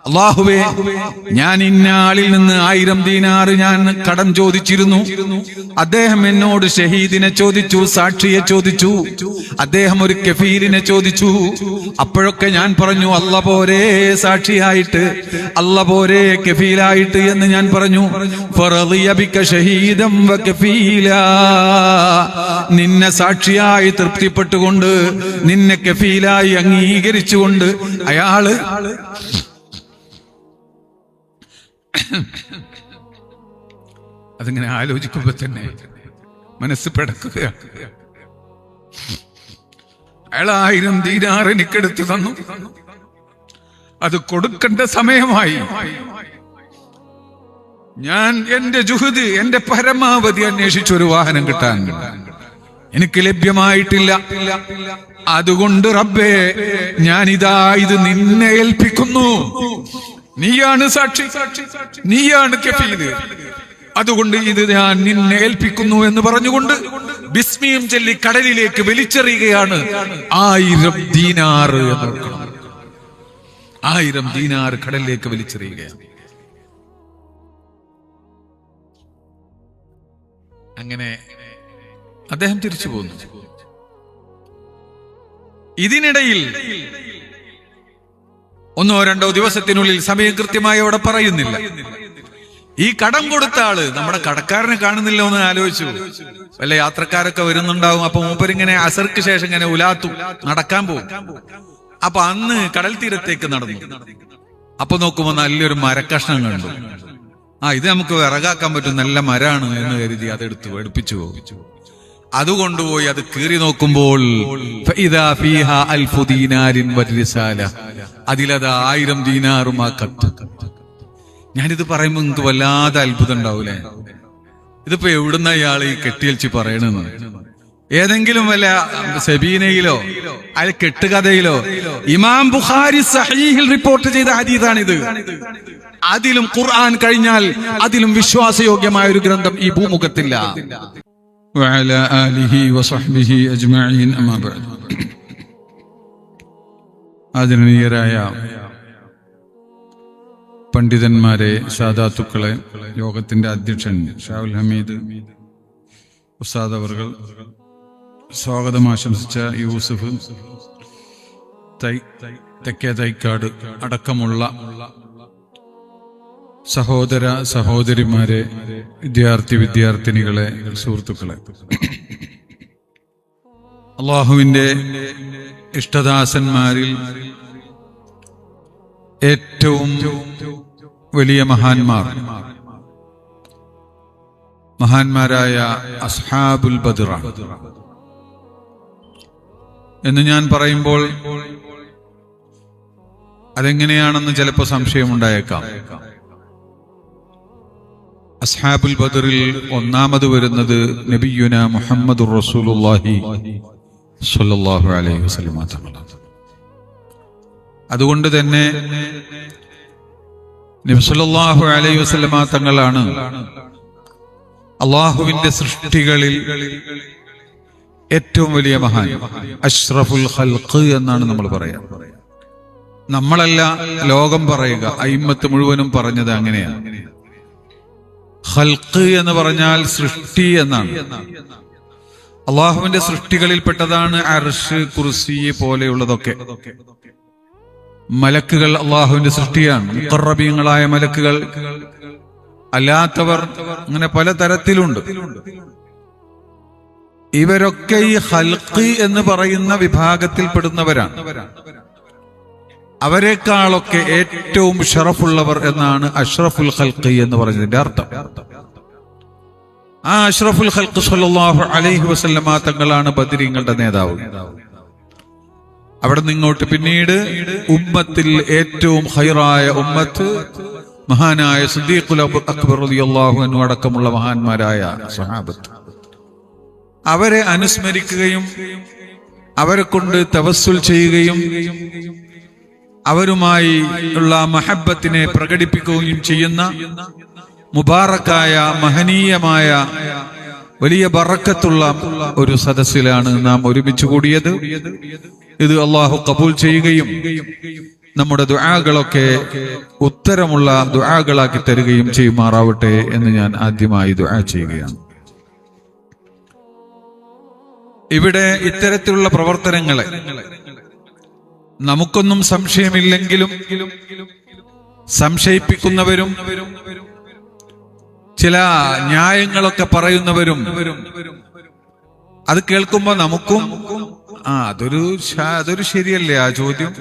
അല്ലാഹുവേ, ഞാൻ ഇന്ന ആളിൽ നിന്ന് 1000 ദീനാർ ഞാൻ കടം ചോദിച്ചിരുന്നു. അദ്ദേഹം എന്നോട് ഷഹീദിനെ ചോദിച്ചു, സാക്ഷിയെ ചോദിച്ചു, അദ്ദേഹം ഒരു കഫീലിനെ ചോദിച്ചു. അപ്പോഴൊക്കെ ഞാൻ പറഞ്ഞു, അല്ല പോരെ സാക്ഷിയായിട്ട്, അല്ല പോരെ കഫീലായിട്ട് എന്ന് ഞാൻ പറഞ്ഞു. ഫറളിയ ബിക ഷഹീദം വ കഫീലാ, നിന്നെ സാക്ഷിയായി തൃപ്തിപ്പെട്ടുകൊണ്ട്, നിന്നെ കഫീലായി അംഗീകരിച്ചുകൊണ്ട് അയാള് അതിങ്ങനെ ആലോചിക്കുമ്പോ തന്നെ മനസ്സ് പിടക്കുകയാണ്. അയാൾ 1000 ദീനാർ എനിക്കെടുത്തു തന്നു. അത് കൊടുക്കേണ്ട സമയമായി. ഞാൻ എന്റെ ജുഹദ്, എന്റെ പരമാവധി അന്വേഷിച്ചൊരു വാഹനം കിട്ടാൻ എനിക്ക് ലഭ്യമായിട്ടില്ല. അതുകൊണ്ട് റബ്ബേ, ഞാനിതാ ഇത് നിന്നെ ഏൽപ്പിക്കുന്നു. നീയാണ് സാക്ഷി, നീയാണ് കഫീല്, അതുകൊണ്ട് ഇത് ഞാൻ നിന്നെ ഏൽപ്പിക്കുന്നു എന്ന് പറഞ്ഞുകൊണ്ട് ബിസ്മിയും ചൊല്ലി കടലിലേക്ക് വലിച്ചെറിയുകയാണ് 1000 ദീനാർ. 1000 ദീനാർ കടലിലേക്ക് വലിച്ചെറിയുകയാണ്. അങ്ങനെ അദ്ദേഹം തിരിച്ചു പോന്നു. ഇതിനിടയിൽ 1 or 2 ദിവസത്തിനുള്ളിൽ, സമയം കൃത്യമായി അവിടെ പറയുന്നില്ല, ഈ കടം കൊടുത്ത ആള് നമ്മുടെ കടക്കാരനെ കാണുന്നില്ല എന്ന് ആലോചിച്ചു. വല്ല യാത്രക്കാരൊക്കെ വരുന്നുണ്ടാവും. അപ്പൊ മൂപ്പരിങ്ങനെ അസർക്ക് ശേഷം ഇങ്ങനെ ഉലാത്തു നടക്കാൻ പോകും. അപ്പൊ അന്ന് കടൽ തീരത്തേക്ക് നടന്നു. അപ്പൊ നോക്കുമ്പോ നല്ലൊരു മരക്കഷ്ണം കണ്ടു. ഇത് നമുക്ക് വിറകാക്കാൻ പറ്റും, നല്ല മരാണ് എന്ന് കരുതി അതെടുത്തു എടുപ്പിച്ചു പോകും. അത് കൊണ്ടുപോയി അത് കീറി നോക്കുമ്പോൾ അതിലത് 1000 ദീനാറും ആ കത്ത്. ഞാനിത് പറയുമ്പോ നിങ്ങൾക്ക് വല്ലാതെ അത്ഭുതം ഉണ്ടാവൂലേ. ഇതിപ്പോ എവിടുന്ന ഇയാൾ ഈ കെട്ടിയൽച്ച് പറയണെന്ന്? ഏതെങ്കിലും വല്ല സബീനയിലോ അല്ല കെട്ടുകഥയിലോ? ഇമാം ബുഖാരി സഹീഹിൽ റിപ്പോർട്ട് ചെയ്ത ഹദീസാണിത്. അതിലും ഖുർആൻ കഴിഞ്ഞാൽ അതിലും വിശ്വാസയോഗ്യമായ ഒരു ഗ്രന്ഥം ഈ ഭൂമുഖത്തില്ല. വഅലാ ആലിഹി വസഹ്ബിഹി അജ്മഈൻ. അമ്മാ ബഅദ്. ആദരണീയരായ പണ്ഡിതന്മാരെ, സാദാത്തുക്കളെ, യോഗത്തിന്റെ അധ്യക്ഷൻ ഷാവുൽ ഹമീദ് ഉസ്താദ് അവർകൾ, സ്വാഗതം ആശംസിച്ച യൂസുഫ് തെക്കേ തൈക്കാട് അടക്കമുള്ള സഹോദര സഹോദരിമാരെ, വിദ്യാർത്ഥിനികളെ, സുഹൃത്തുക്കളെ, അല്ലാഹുവിന്റെ ഇഷ്ടദാസന്മാരിൽ ഏറ്റവും വലിയ മഹാന്മാരായ അസ്ഹാബുൽ ബദ്ർ എന്ന് ഞാൻ പറയുമ്പോൾ അതെങ്ങനെയാണെന്ന് ചിലപ്പോൾ സംശയമുണ്ടായേക്കാം. അസ്ഹാബുൽ ബദ്റിൽ ഒന്നാമത് വരുന്നത് നബിയുന മുഹമ്മദുർ റസൂലുള്ളാഹി സ്വല്ലല്ലാഹു അലൈഹി വസല്ലം തങ്ങളാണ്. അതുകൊണ്ട് തന്നെ നബി സല്ലല്ലാഹു അലൈഹി വസല്ലം തങ്ങളാണ് അള്ളാഹുവിന്റെ സൃഷ്ടികളിൽ ഏറ്റവും വലിയ മഹാൻ, അഷ്റഫുൽ ഖൽഖ് എന്നാണ് നമ്മൾ പറയാ. നമ്മളല്ല, ലോകം പറയുക, അയിമ്മത്ത് മുഴുവനും പറഞ്ഞത് അങ്ങനെയാണ്. ഖൽഖ് എന്ന് പറഞ്ഞാൽ സൃഷ്ടി എന്നാണ്. അള്ളാഹുവിന്റെ സൃഷ്ടികളിൽപ്പെട്ടതാണ് അർശ്, കുർസി പോലെയുള്ളതൊക്കെ. മലക്കുകൾ അള്ളാഹുവിന്റെ സൃഷ്ടിയാണ്. മുഖറബീങ്ങളായ മലക്കുകൾ, അല്ലാത്തവർ, അങ്ങനെ പല തരത്തിലുണ്ട്. ഇവരൊക്കെ ഈ ഖൽഖ് എന്ന് പറയുന്ന വിഭാഗത്തിൽപ്പെടുന്നവരാണ്. അവരെക്കാളൊക്കെ ഏറ്റവും ഷറഫുള്ളവർ എന്നാണ് അഷ്റഫുൽ ഖൽഖ് എന്ന് പറഞ്ഞതിന്റെ അർത്ഥം. ആ അഷ്റഫുൽ ഖൽഖ് സ്വല്ലല്ലാഹു അലൈഹി വസല്ലമ തങ്ങളാണ് ബദരീങ്ങളുടെ നേതാവ്. അവിടെ നിങ്ങോട്ട് പിന്നീട് ഉമ്മത്തിൽ ഏറ്റവും ഖൈറായ ഉമ്മത്ത് മഹാനായ സിദ്ദീഖുൽ അക്ബർ റളിയല്ലാഹു അൻഹു അടക്കമുള്ള മഹാന്മാരായ സ്വഹാബത്ത്, അവരെ അനുസ്മരിക്കുകയും അവരെ കൊണ്ട് തവസ്സുൽ ചെയ്യുകയും അവരുമായി ഉള്ള മഹബ്ബത്തിനെ പ്രകടിപ്പിക്കുകയും ചെയ്യുന്ന മുബാറക്കായ മഹനീയമായ വലിയ ബറക്കത്തുള്ള ഒരു സദസ്സിലാണ് നാം ഒരുമിച്ച് കൂടിയത്. ഇത് അള്ളാഹു കബൂൽ ചെയ്യുകയും നമ്മുടെ ദുആകളൊക്കെ ഉത്തരമുള്ള ദുആകളാക്കി തരികയും ചെയ്യുമാറാവട്ടെ എന്ന് ഞാൻ ആദ്യമായി ദുആ ചെയ്യുകയാണ്. ഇവിടെ ഇത്തരത്തിലുള്ള പ്രവർത്തനങ്ങളെ നമുക്കൊന്നും സംശയമില്ലെങ്കിലും സംശയിപ്പിക്കുന്നവരും ചില ന്യായങ്ങളൊക്കെ പറയുന്നവരും അത് കേൾക്കുമ്പോ നമുക്കും അതൊരു ശരിയല്ലേ ആ ചോദ്യം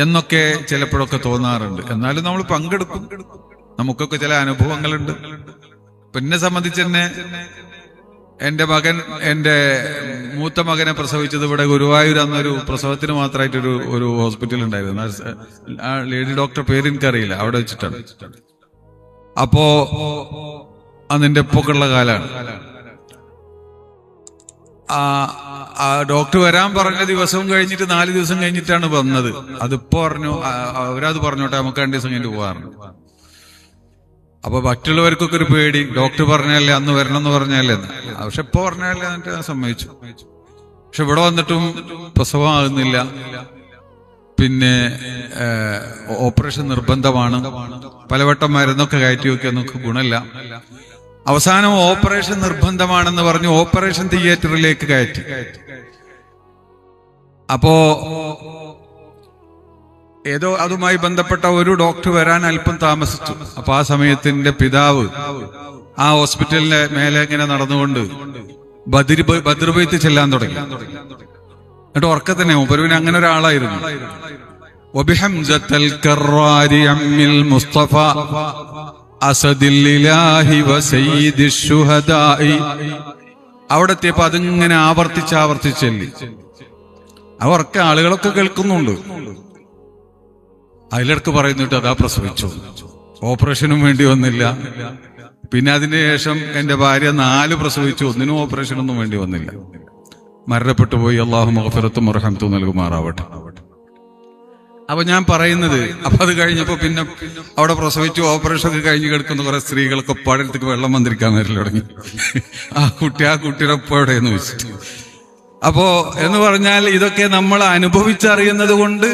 എന്നൊക്കെ ചിലപ്പോഴൊക്കെ തോന്നാറുണ്ട്. എന്നാലും നമ്മൾ പങ്കെടുക്കും. നമുക്കൊക്കെ ചില അനുഭവങ്ങളുണ്ട്. എന്നെ സംബന്ധിച്ച് തന്നെ എന്റെ മൂത്ത മകനെ പ്രസവിച്ചത് ഇവിടെ ഗുരുവായൂർ എന്നൊരു പ്രസവത്തിന് മാത്രമായിട്ടൊരു ഹോസ്പിറ്റൽ ഉണ്ടായിരുന്നു. ആ ലേഡി ഡോക്ടർ പേര് എനിക്കറിയില്ല, അവിടെ വെച്ചിട്ടാണ്. അപ്പോ അതിന്റെ എപ്പൊക്കെയുള്ള കാലാണ്. ആ ഡോക്ടർ വരാൻ പറഞ്ഞ ദിവസവും കഴിഞ്ഞിട്ട് 4 ദിവസം കഴിഞ്ഞിട്ടാണ് വന്നത്. അതിപ്പോ പറഞ്ഞു, അവരത് പറഞ്ഞോട്ടെ നമുക്ക് 2 ദിവസം കഴിഞ്ഞിട്ട് പോകാറുണ്ട്. അപ്പൊ മറ്റുള്ളവർക്കൊക്കെ ഒരു പേടി, ഡോക്ടർ പറഞ്ഞല്ലേ അന്ന് വരണം എന്ന് പറഞ്ഞല്ലേ, പക്ഷെ ഇപ്പൊ പറഞ്ഞല്ലേ എന്നിട്ട് ഞാൻ സമ്മതിച്ചു. പക്ഷെ ഇവിടെ വന്നിട്ടും പ്രസവം ആകുന്നില്ല. പിന്നെ ഓപ്പറേഷൻ നിർബന്ധമാണ്. പലവട്ടം മരുന്നൊക്കെ കയറ്റി വെക്കുക, ഗുണമില്ല. അവസാനം ഓപ്പറേഷൻ നിർബന്ധമാണെന്ന് പറഞ്ഞു ഓപ്പറേഷൻ തിയേറ്ററിലേക്ക് കയറ്റി. അപ്പോ ഏതോ അതുമായി ബന്ധപ്പെട്ട ഒരു ഡോക്ടർ വരാൻ അല്പം താമസിച്ചു. അപ്പൊ ആ സമയത്തിന്റെ പിതാവ് ആ ഹോസ്പിറ്റലിന്റെ മേലെ ഇങ്ങനെ നടന്നുകൊണ്ട് ബദ്ർബൈത്ത് ചെല്ലാൻ തുടങ്ങി. എന്നിട്ട് ഉറക്കെ തന്നെ മുപ്പരുവിന് അങ്ങനെ ഒരാളായിരുന്നു. അവിടെ എത്തിയപ്പോ അതിങ്ങനെ ആവർത്തിച്ചെല്ലി. അവർക്ക് ആളുകളൊക്കെ കേൾക്കുന്നുണ്ട്. അതിലിടക്ക് പറയുന്നിട്ട് അതാ പ്രസവിച്ചു, ഓപ്പറേഷനും വേണ്ടി വന്നില്ല. പിന്നെ അതിനുശേഷം എന്റെ ഭാര്യ 4 പ്രസവിച്ചു, ഒന്നിനും ഓപ്പറേഷനൊന്നും വേണ്ടി വന്നില്ല, മരണപ്പെട്ടു പോയി. അല്ലാഹു മഗ്ഫിറത്തും റഹ്മത്തും നൽകുമാറാവട്ടെ. അപ്പൊ ഞാൻ പറയുന്നത്, അപ്പൊ അത് കഴിഞ്ഞപ്പോ പിന്നെ അവിടെ പ്രസവിച്ചു ഓപ്പറേഷൻ ഒക്കെ കഴിഞ്ഞ് കിടക്കുന്ന കുറെ സ്ത്രീകൾക്ക് ഒപ്പാടത്തേക്ക് വെള്ളം വന്നിരിക്കാൻ വരൽ തുടങ്ങി. ആ കുട്ടിയുടെ ഒപ്പോടെന്ന് വെച്ചിട്ട്. അപ്പോ എന്ന് പറഞ്ഞാൽ ഇതൊക്കെ നമ്മൾ അനുഭവിച്ചറിയുന്നത് കൊണ്ട്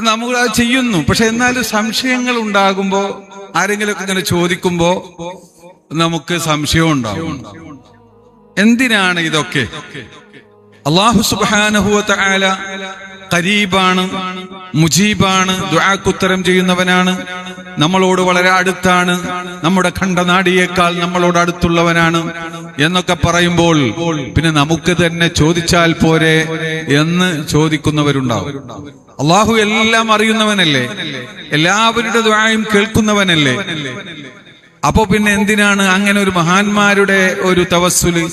നമ്മൾ അത് ചെയ്യുന്നു. പക്ഷെ എന്നാലും സംശയങ്ങൾ ഉണ്ടാകുമ്പോ, ആരെങ്കിലുമൊക്കെ ഇങ്ങനെ ചോദിക്കുമ്പോ നമുക്ക് സംശയം ഉണ്ടാകും. എന്തിനാണ് ഇതൊക്കെ? അല്ലാഹു സുബ്ഹാനഹു വ തആല ഖരീബാണ്, മുജീബാണ്, ദുആക്ക് ഉത്തരം ചെയ്യുന്നവനാണ്, നമ്മളോട് വളരെ അടുത്താണ്, നമ്മുടെ ഖണ്ഡനാടിയേക്കാൾ നമ്മളോട് അടുത്തുള്ളവനാണ് എന്നൊക്കെ പറയുമ്പോൾ പിന്നെ നമുക്ക് തന്നെ ചോദിച്ചാൽ പോരെ എന്ന് ചോദിക്കുന്നവരുണ്ടാവും. അള്ളാഹു എല്ലാം അറിയുന്നവനല്ലേ, എല്ലാവരുടെ ദുആയും കേൾക്കുന്നവനല്ലേ. അപ്പോ പിന്നെ എന്തിനാണ് അങ്ങനെ ഒരു മഹാന്മാരുടെ ഒരു തവസ്സുല്,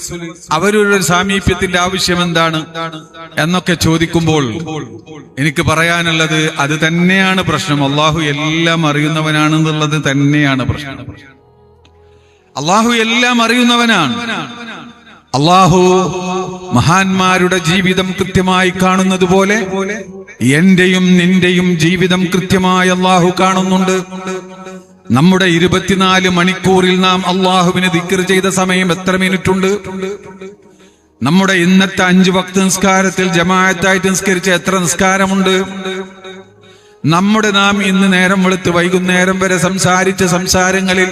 അവരുടെ സാമീപ്യത്തിന്റെ ആവശ്യം എന്താണ് എന്നൊക്കെ ചോദിക്കുമ്പോൾ എനിക്ക് പറയാനുള്ളത് അത് തന്നെയാണ് പ്രശ്നം. അള്ളാഹു എല്ലാം അറിയുന്നവനാണെന്നുള്ളത് തന്നെയാണ് പ്രശ്നം. അള്ളാഹു എല്ലാം അറിയുന്നവനാണ്. അള്ളാഹു മഹാന്മാരുടെ ജീവിതം കൃത്യമായി കാണുന്നത് പോലെ എന്റെയും നിന്റെയും ജീവിതം കൃത്യമായി അള്ളാഹു കാണുന്നുണ്ട്. നമ്മുടെ 24 മണിക്കൂറിൽ നാം അള്ളാഹുവിനെ ദിക്ർ ചെയ്ത സമയം എത്ര മിനിറ്റുണ്ട്? നമ്മുടെ ഇന്നത്തെ 5 വക്ത് നിസ്കാരത്തിൽ ജമാഅത്തായിട്ട് നിസ്കരിച്ച എത്ര നിസ്കാരമുണ്ട്? നാം ഇന്ന് നേരം വെളുത്ത് വൈകുന്നേരം വരെ സംസാരിച്ച സംസാരങ്ങളിൽ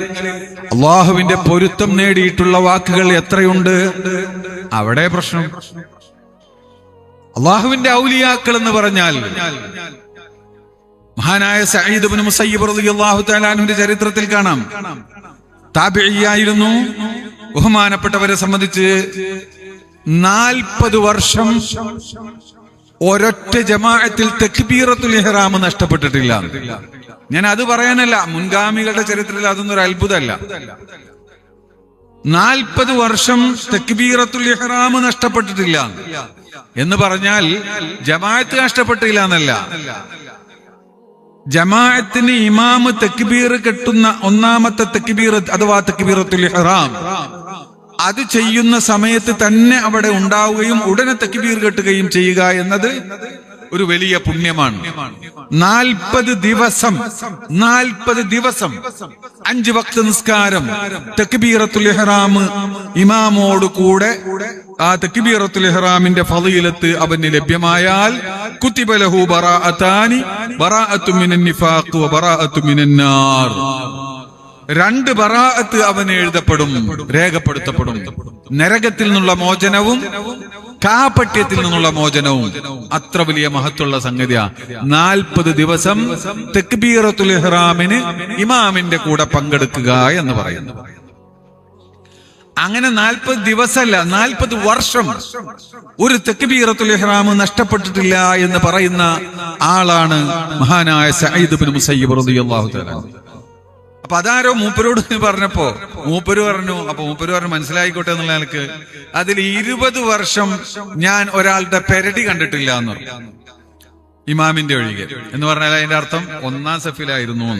അള്ളാഹുവിന്റെ പൊരുത്തം നേടിയിട്ടുള്ള വാക്കുകൾ എത്രയുണ്ട്? അവിടെ പ്രശ്നം. അള്ളാഹുവിന്റെ ഔലിയാക്കൾ എന്ന് പറഞ്ഞാൽ മഹാനായ സഈദ് ഇബ്നു മുസയ്യിബ് റളിയല്ലാഹു തആല അൻഹുവിന്റെ ചരിത്രത്തിൽ കാണാം. താബിഈയായിരുന്നു. ബഹുമാനപ്പെട്ടവരെ സംബന്ധിച്ച് 40 വർഷം ഒരൊറ്റ ജമാഅത്തിൽ തക്ബീറത്തുൽ ഇഹ്റാം നഷ്ടപ്പെട്ടിട്ടില്ല. ഞാൻ അത് പറയാനല്ല, മുൻഗാമികളുടെ ചരിത്രത്തിൽ അതൊന്നും ഒരു അത്ഭുതമല്ല. 40 വർഷം തക്ബീറത്തുൽ ഇഹ്റാം നഷ്ടപ്പെട്ടിട്ടില്ല എന്ന് പറഞ്ഞാൽ ജമാഅത്ത് നഷ്ടപ്പെട്ടില്ല എന്നല്ല. ജമാഅത്തിന് ഇമാമ് തക്ബീർ കെട്ടുന്ന ഒന്നാമത്തെ തക്ബീർ അഥവാ തക്ബീറത്തുൽ ഇഹ്റാം അത് ചെയ്യുന്ന സമയത്ത് തന്നെ അവിടെ ഉണ്ടാവുകയും ഉടനെ തക്ബീർ കെട്ടുകയും ചെയ്യുക എന്നത് ഒരു വലിയ പുണ്യമാണ്. 40 ദിവസം 5 വക്ത് നിസ്കാരം തക്ബീറത്തുൽ ഇഹ്റാം ഇമാമോട് കൂടെ ആ തക്ബീറത്തുൽ ഇഹ്റാമിന്റെ ഫളീലത്ത് അവന് ലഭ്യമായാൽ കുതിബ ലഹു ബറാഅതാനി ബറാഅത്തു മിനൻ നിഫാഖ് വ ബറാഅത്തു മിനൻ നാർ. 2 ബറാഅത്ത് അവന് എഴുതപ്പെടും, രേഖപ്പെടുത്തപ്പെടും. നരകത്തിൽ നിന്നുള്ള മോചനവും കാപട്യത്തിൽ നിന്നുള്ള മോചനവും. അത്ര വലിയ മഹത്വമുള്ള സംഗതിയാ 40 ദിവസം തക്ബീറത്തുൽ ഇഹ്റാമിന് ഇമാമിന്റെ കൂടെ പങ്കെടുക്കുക എന്ന് പറയുന്നു. അങ്ങനെ 40 ദിവസമല്ല, 40 വർഷം ഒരു തക്ബീറത്തുൽ ഇഹ്റാം നഷ്ടപ്പെട്ടിട്ടില്ല എന്ന് പറയുന്ന ആളാണ് മഹാനായ സഈദ് ഇബ്നു മുസയ്യിബ് റളിയല്ലാഹു തആല. അപ്പൊ അതാരോ മൂപ്പരോട് പറഞ്ഞപ്പോ മൂപ്പര് പറഞ്ഞു മനസ്സിലായിക്കോട്ടെ എന്നുള്ള നിലക്ക് അതിൽ 20 വർഷം ഞാൻ ഒരാളുടെ പെരടി കണ്ടിട്ടില്ല എന്ന് പറഞ്ഞു, ഇമാമിന്റെ ഒഴികെ. എന്ന് പറഞ്ഞാൽ അതിന്റെ അർത്ഥം 1-ാം സഫിലായിരുന്നു.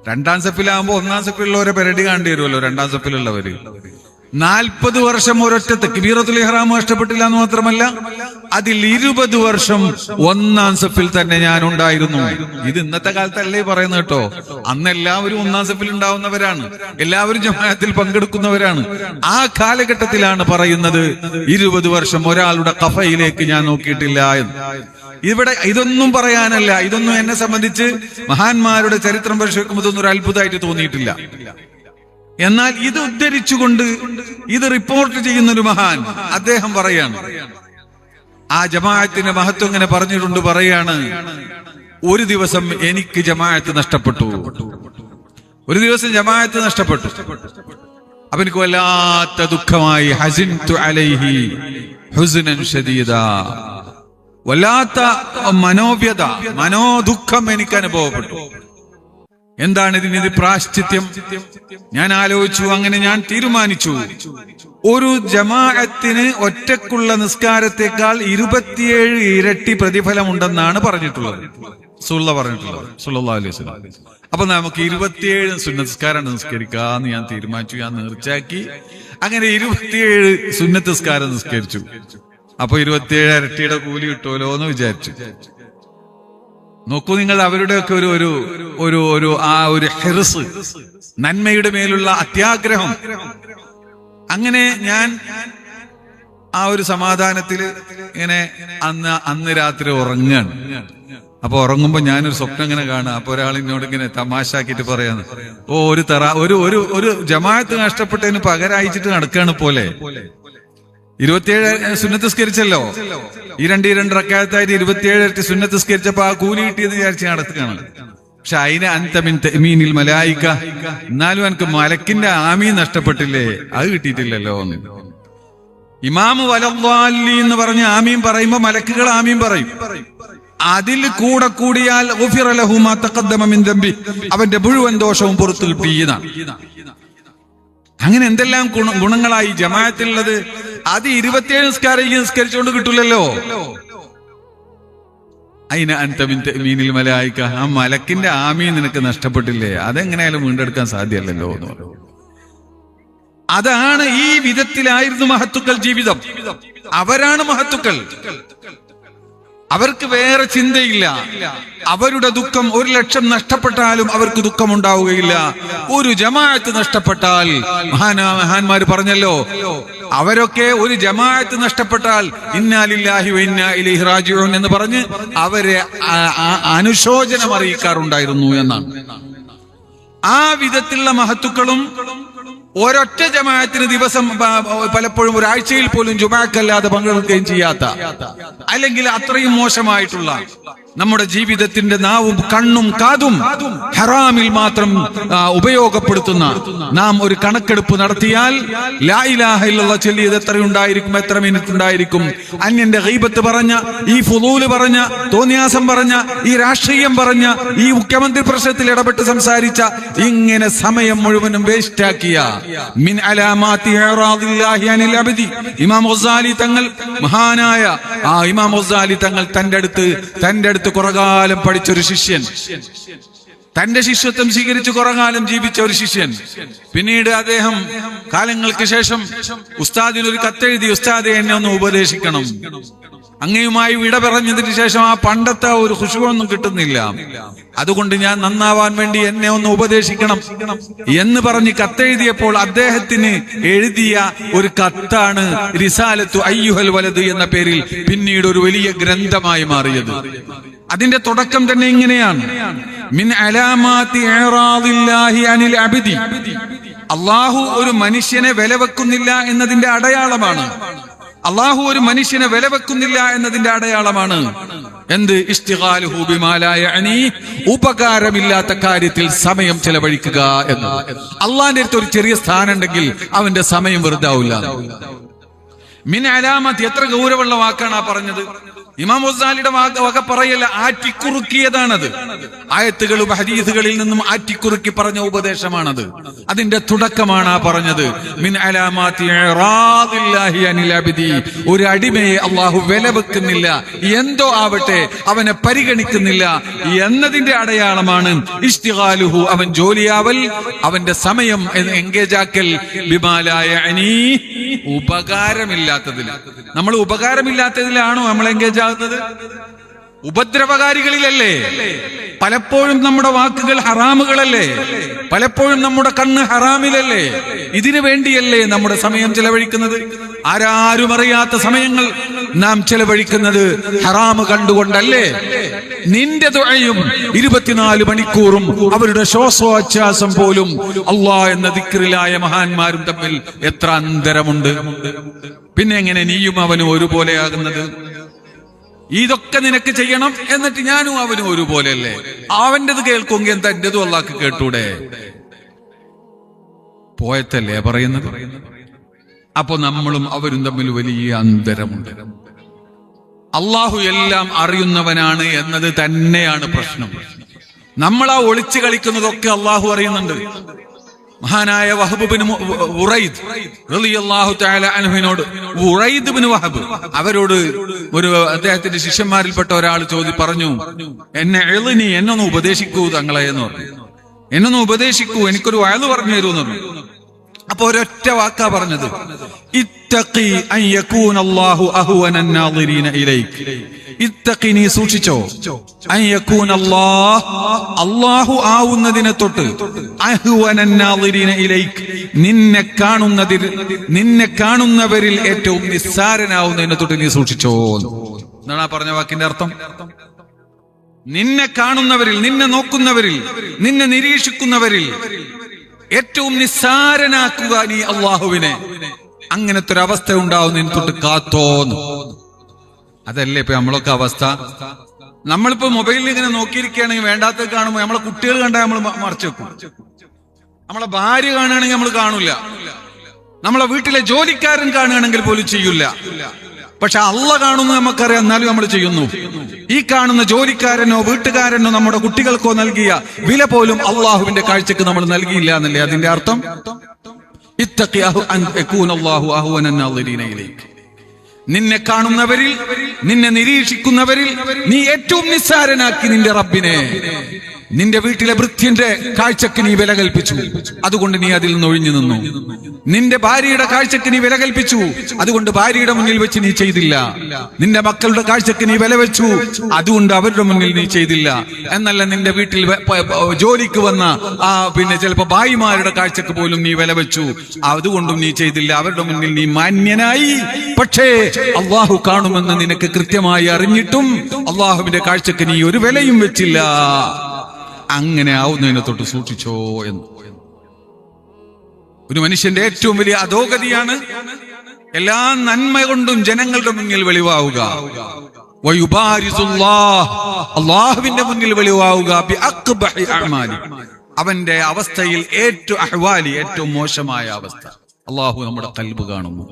2-ാം സഫിലാകുമ്പോ 1-ാം സഫിലുള്ളവരെ പെരടി കാണേണ്ടി വരുമല്ലോ, 2-ാം സഫിലുള്ളവര്. 40 വർഷം ഒരൊറ്റ തക്ബീറത്തുൽ ഇഹ്റാം നഷ്ടപ്പെട്ടില്ല എന്ന് മാത്രമല്ല, അതിൽ 20 വർഷം 1-ാം സഫിൽ തന്നെ ഞാൻ ഉണ്ടായിരുന്നു. ഇത് ഇന്നത്തെ കാലത്തല്ലേ പറയുന്നത് കേട്ടോ. അന്ന് എല്ലാവരും 1-ാം സഫിൽ ഉണ്ടാവുന്നവരാണ്, എല്ലാവരും ജമാഅത്തിൽ പങ്കെടുക്കുന്നവരാണ്. ആ കാലഘട്ടത്തിലാണ് പറയുന്നത് 20 വർഷം ഒരാളുടെ ഖഫയിലേക്ക് ഞാൻ നോക്കിയിട്ടില്ല എന്ന്. ഇവിടെ ഇതൊന്നും പറയാനല്ല, ഇതൊന്നും എന്നെ സംബന്ധിച്ച് മഹാന്മാരുടെ ചരിത്രം പരിശോധിക്കുമ്പോൾ ഇതൊന്നും ഒരു അത്ഭുതമായിട്ട് തോന്നിയിട്ടില്ല. എന്നാൽ ഇത് ഉദ്ധരിച്ചുകൊണ്ട് ഇത് റിപ്പോർട്ട് ചെയ്യുന്ന ഒരു മഹാൻ അദ്ദേഹം പറയാണ്, ആ ജമാഅത്തിന്റെ മഹത്വം ഇങ്ങനെ പറഞ്ഞിട്ടുണ്ട്. പറയാണ്, ഒരു ദിവസം എനിക്ക് ജമാഅത്ത് നഷ്ടപ്പെട്ടു. ഒരു ദിവസം ജമാഅത്ത് നഷ്ടപ്പെട്ടു. അപ്പൊ എനിക്ക് വല്ലാത്ത ദുഃഖമായി. ഹസിൻതു അലൈഹി ഹുസ്നൻ ശദീദാ. വല്ലാത്ത മനോവ്യത, മനോദുഃഖം എനിക്ക് അനുഭവപ്പെട്ടു. എന്താണ് ഇതിന് പ്രായശ്ചിത്യം? ഞാൻ ആലോചിച്ചു. അങ്ങനെ ഞാൻ തീരുമാനിച്ചു, ഒരു ജമാഅത്തിന് ഒറ്റക്കുള്ള നിസ്കാരത്തെക്കാൾ 27 ഇരട്ടി പ്രതിഫലമുണ്ടെന്നാണ് പറഞ്ഞിട്ടുള്ളത്, പറഞ്ഞിട്ടുള്ളത് സല്ലല്ലാഹു അലൈഹി വസല്ലം. അപ്പൊ നമുക്ക് 27 സുന്നത്ത് നിസ്കാരം നിസ്കരിക്കാന്ന് ഞാൻ തീരുമാനിച്ചു. ഞാൻ നേർച്ചയാക്കി. അങ്ങനെ 27 സുന്നത്ത് നിസ്കാരം നിസ്കരിച്ചു. അപ്പൊ 27 ഇരട്ടിയുടെ കൂലി കിട്ടുമല്ലോ എന്ന് വിചാരിച്ചു. നോക്കൂ നിങ്ങൾ, അവരുടെയൊക്കെ ഒരു ഹിർസ്, നന്മയുടെ മേലുള്ള അത്യാഗ്രഹം. അങ്ങനെ ഞാൻ ആ ഒരു സമാധാനത്തില് ഇങ്ങനെ അന്ന് രാത്രി ഉറങ്ങാണ്. അപ്പൊ ഉറങ്ങുമ്പോ ഞാനൊരു സ്വപ്നം ഇങ്ങനെ കാണാം. അപ്പൊ ഒരാൾ എന്നോട് ഇങ്ങനെ തമാശാക്കിട്ട് പറയാന്ന്, ഒരു ജമാഅത്ത് നഷ്ടപ്പെട്ടതിന് പകരയച്ചിട്ട് നടക്കാണ് പോലെ. 27 സുന്നത്ത് സ്കരിച്ചല്ലോ, ഈ 2 റക്അത്തായിട്ട് 27 ഇരട്ടി സുന്നത്ത് സ്കരിച്ചപ്പോ ആ കൂലി കിട്ടിയെന്ന് വിചാരിച്ച് നടത്തുകയാണ്. പക്ഷെ അതിന് അൻത മിൻ തഅ്മീനിൽ മലായിക, എന്നാലും എനിക്ക് മലക്കിന്റെ ആമീൻ നഷ്ടപ്പെട്ടില്ലേ, അത് കിട്ടിയിട്ടില്ലല്ലോ എന്ന്. ഇമാമ് വലദ്ദാലീൻ എന്ന് പറഞ്ഞ ആമീൻ പറയുമ്പോ മലക്കുകൾ ആമീൻ പറയും. അതിൽ കൂടെ കൂടിയാൽ ഗുഫിറ ലഹു മാ തഖദ്ദമ മിൻ ദംബി, അവന്റെ മുഴുവൻ ദോഷവും പുറത്തു കിട്ടിയതാണ്. അങ്ങനെ എന്തെല്ലാം ഗുണങ്ങളായി ജമാഅത്തിലുള്ളത്. അത് 27 നിസ്കരിച്ചുകൊണ്ട് കിട്ടൂലല്ലോ. അയിന അൻത മിൻ തഅ്മീനിൽ മലായിക, ആ മലക്കിന്റെ ആമീൻ നിനക്ക് നഷ്ടപ്പെട്ടില്ലേ, അതെങ്ങനെയാലും വീണ്ടെടുക്കാൻ സാധ്യമല്ലല്ലോ എന്ന് പറഞ്ഞു. അതാണ് ഈ വിധത്തിലായിരുന്നു മഹത്തുക്കൾ ജീവിതം. അവരാണ് മഹത്തുക്കൾ. അവർക്ക് വേറെ ചിന്തയില്ല. അവരുടെ ദുഃഖം 1 ലക്ഷം നഷ്ടപ്പെട്ടാലും അവർക്ക് ദുഃഖം ഉണ്ടാവുകയില്ല. ഒരു ജമാഅത്ത് നഷ്ടപ്പെട്ടാൽ, മഹാന്മാര് പറഞ്ഞല്ലോ, അവരൊക്കെ ഒരു ജമാഅത്ത് നഷ്ടപ്പെട്ടാൽ ഇന്നാ ലില്ലാഹി വ ഇന്നാ ഇലൈഹി റാജിഊൻ എന്ന് പറഞ്ഞ് അവരെ അനുശോചനം അറിയിക്കാറുണ്ടായിരുന്നു എന്നാണ്. ആ വിധത്തിലുള്ള മഹത്തുക്കളും ഒരൊറ്റ ജമാഅത്തിന് ദിവസം പലപ്പോഴും ഒരാഴ്ചയിൽ പോലും ജുമാക്കല്ലാതെ പങ്കെടുക്കുകയും ചെയ്യാത്ത, അല്ലെങ്കിൽ അത്രയും മോശമായിട്ടുള്ള നമ്മുടെ ജീവിതത്തിന്റെ നാവും കണ്ണും കാതും ഹറാമിൽ മാത്രം ഉപയോഗപ്പെടുത്തുന്ന നാം ഒരു കണക്കെടുപ്പ് നടത്തിയാൽ ലാ ഇലാഹ ഇല്ലല്ലാഹ് ചൊല്ലിയത് എത്രയുണ്ടായിരിക്കും, എത്ര മിനിറ്റ് ഉണ്ടായിരിക്കും? അന്യന്റെ ഗീബത്ത് പറഞ്ഞ, ഈ ഫുളൂല് പറഞ്ഞ, തോന്നിയാസം പറഞ്ഞ, ഈ രാഷ്ട്രീയം പറഞ്ഞ, ഈ മുഖ്യമന്ത്രി പ്രശ്നത്തിൽ ഇടപെട്ട് സംസാരിച്ച, ഇങ്ങനെ സമയം മുഴുവനും വേസ്റ്റാക്കിയ മിൻ അലാമാത്തി ഇറാദില്ലാഹി അനിൽ അബ്ദി, ഇമാം ഗസാലി തങ്ങൾ, മഹാനായ ആ ഇമാം ഗസാലി തങ്ങൾ തന്റെ അടുത്ത് കുറകാലം പഠിച്ചൊരു ശിഷ്യൻ, തന്റെ ശിഷ്യത്വം സ്വീകരിച്ച് കുറകാലം ജീവിച്ച ഒരു ശിഷ്യൻ. പിന്നീട് അദ്ദേഹം കാലങ്ങൾക്ക് ശേഷം ഉസ്താദിനൊരു കത്തെഴുതി, ഉസ്താദെ എന്നെ ഒന്ന് ഉപദേശിക്കണം. അങ്ങയുമായി വിട പറഞ്ഞതിന് ശേഷം ആ പണ്ടത്തെ ഒരു ഖുശൂഅൊന്നും കിട്ടുന്നില്ല. അതുകൊണ്ട് ഞാൻ നന്നാവാൻ വേണ്ടി എന്നെ ഒന്ന് ഉപദേശിക്കണം എന്ന് പറഞ്ഞ് കത്തെഴുതിയപ്പോൾ അദ്ദേഹത്തിന് എഴുതിയ ഒരു കത്താണ് റിസാലത്തു അയ്യുഹൽ വലദ് എന്ന പേരിൽ പിന്നീട് ഒരു വലിയ ഗ്രന്ഥമായി മാറിയത്. അതിന്റെ തുടക്കം തന്നെ ഇങ്ങനെയാണ്: മിൻ അലാമാത്തി ഇറാദില്ലാഹി അനിൽ അബ്ദി. അല്ലാഹു ഒരു മനുഷ്യനെ വിലവെക്കുന്നില്ല എന്നതിന്റെ അടയാളമാണ്. അല്ലാഹു ഒരു മനുഷ്യനെ വിലവെക്കുന്നില്ല എന്നതിന്റെ അടയാളമാണ് എന്ത്? ഇസ്തിഗാലുഹു ബിമാ ലാ യഅനി, ഉപകാരമില്ലാത്ത കാര്യത്തിൽ സമയം ചെലവഴിക്കുക എന്നത്. അള്ളാന്റെ അടുത്ത് ഒരു ചെറിയ സ്ഥാനം ഉണ്ടെങ്കിൽ അവന്റെ സമയം വെറുതെ ആവില്ല. മിൻ അലാമത്ത്, എത്ര ഗൗരവമുള്ള വാക്കാണ് ആ പറഞ്ഞത്. ഇമാം ഗസാലിയുടെ വക പറയല്ല, ആറ്റിക്കുറുക്കിയതാണത്. ആയത്തുകളും ഹദീസുകളിൽ നിന്നും ആറ്റിക്കുറുക്കി പറഞ്ഞ ഉപദേശമാണത്. അതിന്റെ തുടക്കമാണ് ആ പറഞ്ഞത്. മിൻ അലാമാത്തി ഇറാദില്ലാഹി അനിൽ അബ്ദി. ഒരു അടിമയെ അല്ലാഹു വിലവെക്കുന്നില്ല, എന്തോ ആവട്ടെ അവനെ പരിഗണിക്കുന്നില്ല എന്നതിന്റെ അടയാളമാണ് ഇസ്തിഗാലുഹു, അവൻ ജോലിയാവൽ, അവന്റെ സമയം എൻഗേജ് ആക്കൽ, ബിമാ ലാ യഅനി, ഉപകാരമില്ലാത്തതിൽ. നമ്മൾ ഉപകാരമില്ലാത്തതിലാണോ നമ്മൾ എൻഗേജ് ആകുന്നത്? ഉപദ്രവകാരികളിലല്ലേ? പലപ്പോഴും നമ്മുടെ വാക്കുകൾ ഹറാമുകളല്ലേ? പലപ്പോഴും നമ്മുടെ കണ്ണ് ഹറാമിലല്ലേ? ഇതിനു വേണ്ടിയല്ലേ നമ്മുടെ സമയം ചെലവഴിക്കുന്നത്? ആരാരും അറിയാത്ത സമയങ്ങൾ നാം ചെലവഴിക്കുന്നത് ഹറാമ് കണ്ടുകൊണ്ടല്ലേ? നിന്റെ ദുആയും 24 മണിക്കൂറും അവരുടെ ശ്വാസോച്ഛ്വാസം പോലും അല്ലാഹ് എന്ന ദിക്റിലായ മഹാന്മാരും തമ്മിൽ എത്ര അന്തരമുണ്ട്. പിന്നെ എങ്ങനെ നീയും അവനും ഒരുപോലെയാകുന്നത്? ഇതൊക്കെ നിനക്ക് ചെയ്യണം, എന്നിട്ട് ഞാനും അവനും ഒരുപോലെയല്ലേ? അവന്റേത് കേൾക്കുമെങ്കിൽ എന്താ എന്റേതും അള്ളാഹ്ക്ക് കേട്ടൂടെ? പോയത്തല്ലേ പറയുന്നത്? അപ്പൊ നമ്മളും അവരും തമ്മിൽ വലിയ അന്തരമുണ്ട്. അള്ളാഹു എല്ലാം അറിയുന്നവനാണ് എന്നത് തന്നെയാണ് പ്രശ്നം. നമ്മളാ ഒളിച്ചു കളിക്കുന്നതൊക്കെ അള്ളാഹു അറിയുന്നുണ്ട്. മഹാനായ വഹബ് ബിൻ ഉറൈദ് റളിയല്ലാഹു തആല അൻഹുവിനോട്, ഉറൈദ് ബിൻ വഹബ്, അവരോട് ഒരു അദ്ദേഹത്തിന്റെ ശിഷ്യന്മാരിൽപ്പെട്ട ഒരാൾ പറഞ്ഞു, എന്നൊന്ന് ഉപദേശിക്കൂ തങ്ങളെ എന്ന് പറഞ്ഞു. എന്നൊന്ന് ഉപദേശിക്കൂ, എനിക്കൊരു വഅദ് പറഞ്ഞു തരൂ എന്ന് പറഞ്ഞു. അപ്പൊ ഒരൊറ്റ വാക്കാ പറഞ്ഞത്, ഇത്തഖി അൻ യകൂന അല്ലാഹു അഹ്വന അൻ-നാദിരീന ഇലൈക്. ഇത്തഖി, നീ സൂക്ഷിച്ചോ, അൻ യകൂന അല്ലാഹു ആവുന്നതിനെ തൊട്ട്, അഹ്വന അൻ-നാദിരീന ഇലൈക്, നിന്നെ കാണുന്നവരിൽ ഏറ്റവും നിസ്സാരനാവുന്നതിനെ തൊട്ട് നീ സൂക്ഷിച്ചോ. എന്താണ് ആ പറഞ്ഞ വാക്കിന്റെ അർത്ഥം? നിന്നെ കാണുന്നവരിൽ, നിന്നെ നോക്കുന്നവരിൽ, നിന്നെ നിരീക്ഷിക്കുന്നവരിൽ ഏറ്റവും നിസ്സാരനാക്കുക നീ അള്ളാഹുവിനെ. അങ്ങനത്തെ ഒരു അവസ്ഥ ഉണ്ടാവുന്നതിന് തൊട്ട് കാത്തോന്ന്. അതല്ലേ ഇപ്പൊ നമ്മളൊക്കെ അവസ്ഥ? നമ്മളിപ്പോ മൊബൈലിൽ ഇങ്ങനെ നോക്കിയിരിക്കുകയാണെങ്കിൽ വേണ്ടാത്ത കാണുമ്പോൾ നമ്മളെ കുട്ടികൾ കണ്ടാൽ നമ്മൾ മറച്ചു വെക്കും. നമ്മളെ ഭാര്യ കാണുകയാണെങ്കിൽ നമ്മൾ കാണൂല. നമ്മളെ വീട്ടിലെ ജോലിക്കാരൻ കാണുകയാണെങ്കിൽ പോലും ചെയ്യൂല. പക്ഷെ അള്ളാഹ് കാണുന്നു നമുക്കറിയാം, എന്നാലും നമ്മൾ ചെയ്യുന്നു. ഈ കാണുന്ന ജോലിക്കാരനോ വീട്ടുകാരനോ നമ്മുടെ കുട്ടികൾക്കോ നൽകിയ വില പോലും അള്ളാഹുവിന്റെ കാഴ്ചക്ക് നമ്മൾ നൽകിയില്ല എന്നല്ലേ അതിന്റെ അർത്ഥം? ഇത്തഖി അൻ യകൂന അല്ലാഹു അഹ്വന അൻ-നാദിരീന ഇലൈക്. നിന്നെ കാണുന്നവരിൽ, നിന്നെ നിരീക്ഷിക്കുന്നവരിൽ നീ ഏറ്റവും നിസ്സാരനാക്കി നിന്റെ റബ്ബിനെ. നിന്റെ വീട്ടിലെ വൃത്യന്റെ കാഴ്ചക്ക് നീ വില കൽപ്പിച്ചു, അതുകൊണ്ട് നീ അതിൽ നിന്ന് ഒഴിഞ്ഞു നിന്നു. നിന്റെ ഭാര്യയുടെ കാഴ്ചക്ക് നീ വില കൽപ്പിച്ചു, അതുകൊണ്ട് ഭാര്യയുടെ മുന്നിൽ വെച്ച് നീ ചെയ്തില്ല. നിന്റെ മക്കളുടെ കാഴ്ചക്ക് നീ വില വെച്ചു, അതുകൊണ്ട് അവരുടെ മുന്നിൽ നീ ചെയ്തില്ല. എന്നല്ല, നിന്റെ വീട്ടിൽ ജോലിക്ക് വന്ന പിന്നെ ചിലപ്പോ ഭായിമാരുടെ കാഴ്ചക്ക് പോലും നീ വില വെച്ചു, അതുകൊണ്ടും നീ ചെയ്തില്ല. അവരുടെ മുന്നിൽ നീ മാന്യനായി. പക്ഷേ അള്ളാഹു കാണുമെന്ന് നിനക്ക് കൃത്യമായി അറിഞ്ഞിട്ടും അള്ളാഹുവിന്റെ കാഴ്ചക്ക് നീ ഒരു വിലയും വെച്ചില്ല. അങ്ങനെ ആവുന്നതിനെ തൊട്ട് സൂക്ഷിച്ചോ എന്ന്. ഒരു മനുഷ്യന്റെ ഏറ്റവും വലിയ അധോഗതിയാണ് എല്ലാ നന്മ കൊണ്ടും ജനങ്ങളുടെ മുന്നിൽ വെളിവാവുക. അള്ളാഹുവിന്റെ മുന്നിൽ വെളിവാവുക. അവന്റെ അവസ്ഥയിൽ ഏറ്റവും മോശമായ അവസ്ഥ. അള്ളാഹു നമ്മുടെ ഖൽബ് കാണുന്നു.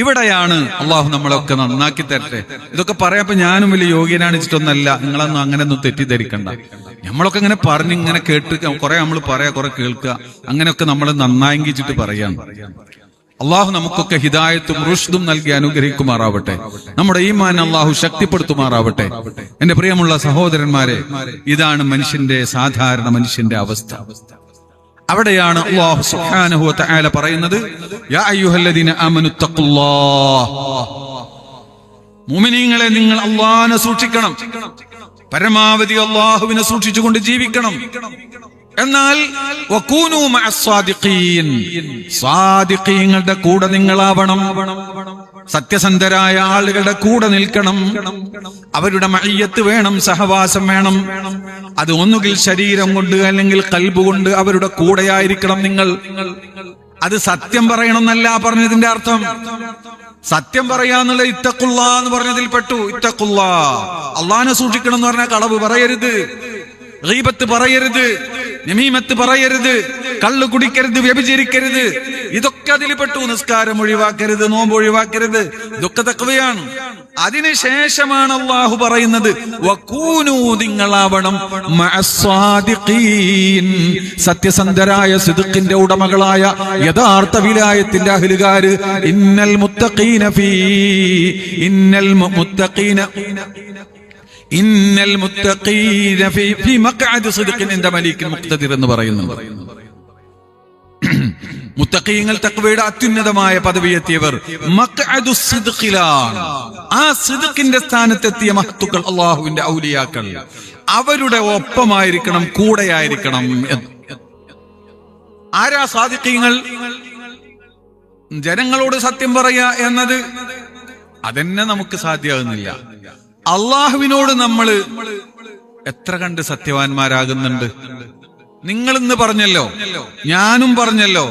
ഇവിടെയാണ് അള്ളാഹു നമ്മളൊക്കെ നന്നാക്കി തരട്ടെ. ഇതൊക്കെ പറയാപ്പോ ഞാനും വലിയ യോഗ്യനാണ് വെച്ചിട്ടൊന്നല്ല, നിങ്ങളൊന്നും അങ്ങനെയൊന്നും തെറ്റിദ്ധരിക്കണ്ട. നമ്മളൊക്കെ ഇങ്ങനെ ഇങ്ങനെ കേട്ട് കുറെ നമ്മൾ പറയാ, കുറെ കേൾക്കുക, അങ്ങനെയൊക്കെ നമ്മൾ നന്നായിച്ചിട്ട് പറയാണ്. അള്ളാഹു നമുക്കൊക്കെ ഹിദായത്തും റുഷ്ദും നൽകി അനുഗ്രഹിക്കുമാറാവട്ടെ. നമ്മുടെ ഈമാൻ അള്ളാഹു ശക്തിപ്പെടുത്തുമാറാവട്ടെ. എന്റെ പ്രിയമുള്ള സഹോദരന്മാരെ, ഇതാണ് സാധാരണ മനുഷ്യന്റെ അവസ്ഥ. അവിടെയാണ് അല്ലാഹു സുബ്ഹാനഹു വ തആല പറയുന്നത്, യാ അയ്യുഹല്ലദീന ആമനു തഖുല്ലാഹ്. മുഅ്മിനീങ്ങളെ, നിങ്ങൾ അല്ലാഹുവിനെ സൂക്ഷിക്കണം, പരമാവധി അല്ലാഹുവിനെ സൂക്ഷിച്ചുകൊണ്ട് ജീവിക്കണം. എന്നാൽ വകൂനൂ മഅസ്സാദിഖീൻ, സാദിഖീങ്ങളുടെ കൂടെ നിങ്ങളാവണം, സത്യസന്ധരായ ആളുകളുടെ കൂടെ നിൽക്കണം. അവരുടെ മഅയ്യത്ത് വേണം, സഹവാസം വേണം. അത് ഒന്നുകിൽ ശരീരം കൊണ്ട് അല്ലെങ്കിൽ ഖൽബ് കൊണ്ട് അവരുടെ കൂടെയായിരിക്കണം നിങ്ങൾ. അത് സത്യം പറയണം എന്നല്ല പറഞ്ഞതിന്റെ അർത്ഥം. സത്യം പറയാന്നുള്ള ഇത്തഖുല്ലാ എന്ന് പറഞ്ഞതിൽ പെട്ടു. ഇത്തഖുല്ലാ, അള്ളാഹിനെ സൂക്ഷിക്കണം എന്ന് പറഞ്ഞാൽ കളവ് പറയരുത്, ഗീബത്ത് പറയരുത്, നമീമത്ത് പറയരുത്, കള്ളു കുടിക്കരുത്, വ്യഭിചരിക്കരുത്. ഇതൊക്കെ അതിൽ പെട്ടു. നിസ്കാരം ഒഴിവാക്കരുത്, നോമ്പ് ഒഴിവാക്കരുത്. ഇതൊക്കെ തഖ്വയാണ്. അതിനുശേഷമാണ് അള്ളാഹു പറയുന്നത് വകൂനൂ, നിങ്ങളാവണം മഅസ്സാദിഖീൻ, സത്യസന്ധരായ സിദ്ഖിന്റെ ഉടമകളായ യഥാർത്ഥ വിലായത്തിന്റെ അഹ്ലുകാര്. ഇന്നൽ മുത്തഖീന ഫീ മഖ്അദി സിദ്ഖിൻ ഇൻദ മലീകിൻ മുഖ്തദിർ എന്ന് പറയുന്നു. മുത്തഖീങ്ങൾ, തഖ്വയുടെ അത്യുന്നതമായ പദവി എത്തിയവർ മഖ്അദു സിദ്ഖിലാണ്. ആ സിദ്ഖിന്റെ സ്ഥാനത്തെത്തിയ മഹത്തുക്കൾ, അല്ലാഹുവിന്റെ ഔലിയാക്കൾ, അവരുടെ ഒപ്പമായിരിക്കണം, കൂടെയായിരിക്കണം. ആരാ സാദിഖീങ്ങൾ? ജനങ്ങളോട് സത്യം പറയാ എന്നത് അതെന്നെ നമുക്ക് സാധ്യമാകുന്നില്ല. അള്ളാഹുവിനോട് നമ്മൾ എത്ര കണ്ട് സത്യവാന്മാരാകുന്നുണ്ട്. നിങ്ങളിന്ന് പറഞ്ഞല്ലോ, ഞാനും പറഞ്ഞല്ലോ,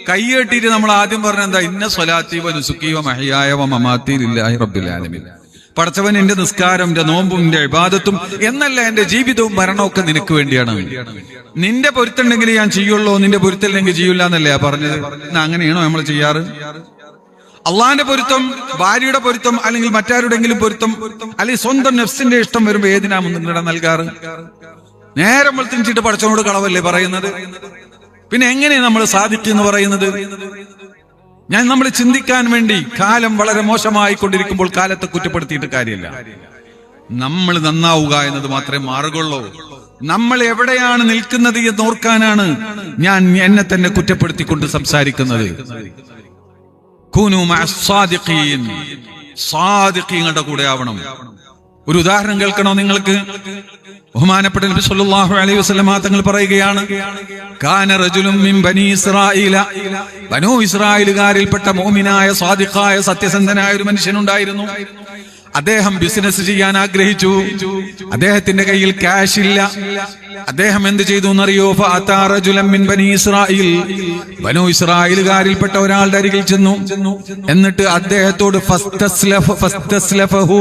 കൈയ്യെട്ടിട്ട് നമ്മൾ ആദ്യം പറഞ്ഞ എന്താ? ഇന്ന സ്വലാത്തി വ നുസുക്കി വ മഹ്യായ വ മമാത്തി ലില്ലാഹി റബ്ബിൽ ആലമീൻ. പടച്ചവൻ, എന്റെ നിസ്കാരം, എന്റെ നോമ്പും, എന്റെ ഇബാദത്തും എന്നല്ല, എന്റെ ജീവിതവും മരണമൊക്കെ നിനക്ക് വേണ്ടിയാണ്. നിന്റെ പൊരുത്തുണ്ടെങ്കിൽ ഞാൻ ചെയ്യുള്ളൂ, നിന്റെ പൊരുത്തില്ലെങ്കിൽ ചെയ്യൂല എന്നല്ലേ പറഞ്ഞത്? അങ്ങനെയാണോ നമ്മൾ ചെയ്യാറ്? അള്ളാന്റെ പൊരുത്തം, ഭാര്യയുടെ പൊരുത്തം, അല്ലെങ്കിൽ മറ്റാരുടെങ്കിലും പൊരുത്തം, അല്ലെങ്കിൽ സ്വന്തം നഫ്സിന്റെ ഇഷ്ടം വരുമ്പോ ഏതിനാ മുൻഗണന നൽകാറ്? നേരം വെളുത്തിച്ചിട്ട് പടച്ചവനോട് കളവല്ലേ പറയുന്നത്? പിന്നെ എങ്ങനെയാ നമ്മൾ സാദിഖ് എന്ന് പറയുന്നത്? നമ്മൾ ചിന്തിക്കാൻ വേണ്ടി, കാലം വളരെ മോശമായിക്കൊണ്ടിരിക്കുമ്പോൾ കാലത്തെ കുറ്റപ്പെടുത്തിയിട്ട് കാര്യമില്ല. നമ്മൾ നന്നാവുക എന്നത് മാത്രമേ മാർഗുള്ളൂ. നമ്മൾ എവിടെയാണ് നിൽക്കുന്നത് എന്ന് ഓർക്കാനാണ് ഞാൻ എന്നെ തന്നെ കുറ്റപ്പെടുത്തിക്കൊണ്ട് സംസാരിക്കുന്നത്. കൂനൂ മഅസ്സാദിഖീൻ, സാദിഖീങ്ങളുടെ കൂടെ ആവണം. ഒരു ഉദാഹരണം കേൾക്കണോ നിങ്ങൾക്ക്? ബഹുമാനപ്പെട്ട നബി സല്ലല്ലാഹു അലൈഹി വസല്ലം തങ്ങൾ പറയുകയാണ്, കാന റജുലുൻ മിൻ ബനി ഇസ്രായീല, ബനൂ ഇസ്രായേലുകാരിൽപ്പെട്ട മുഅ്മിനായ സാദിഖായ സത്യസന്ധനായ ഒരു മനുഷ്യനുണ്ടായിരുന്നു. അദ്ദേഹം ബിസിനസ് ചെയ്യാൻ ആഗ്രഹിച്ചു. അദ്ദേഹത്തിന്റെ കയ്യിൽ ക്യാഷ് ഇല്ല. അദ്ദേഹം എന്ത് ചെയ്തു എന്നറിയോ? ഫഅതാ റജുലൻ മിൻ ബനി ഇസ്രായീൽ, ബനൂ ഇസ്രായേലുകാരിൽപ്പെട്ട ഒരാളുടെ അരികിൽ ചെന്നു. എന്നിട്ട് അദ്ദേഹത്തോട് ഫസ്തസ്ലഫഹു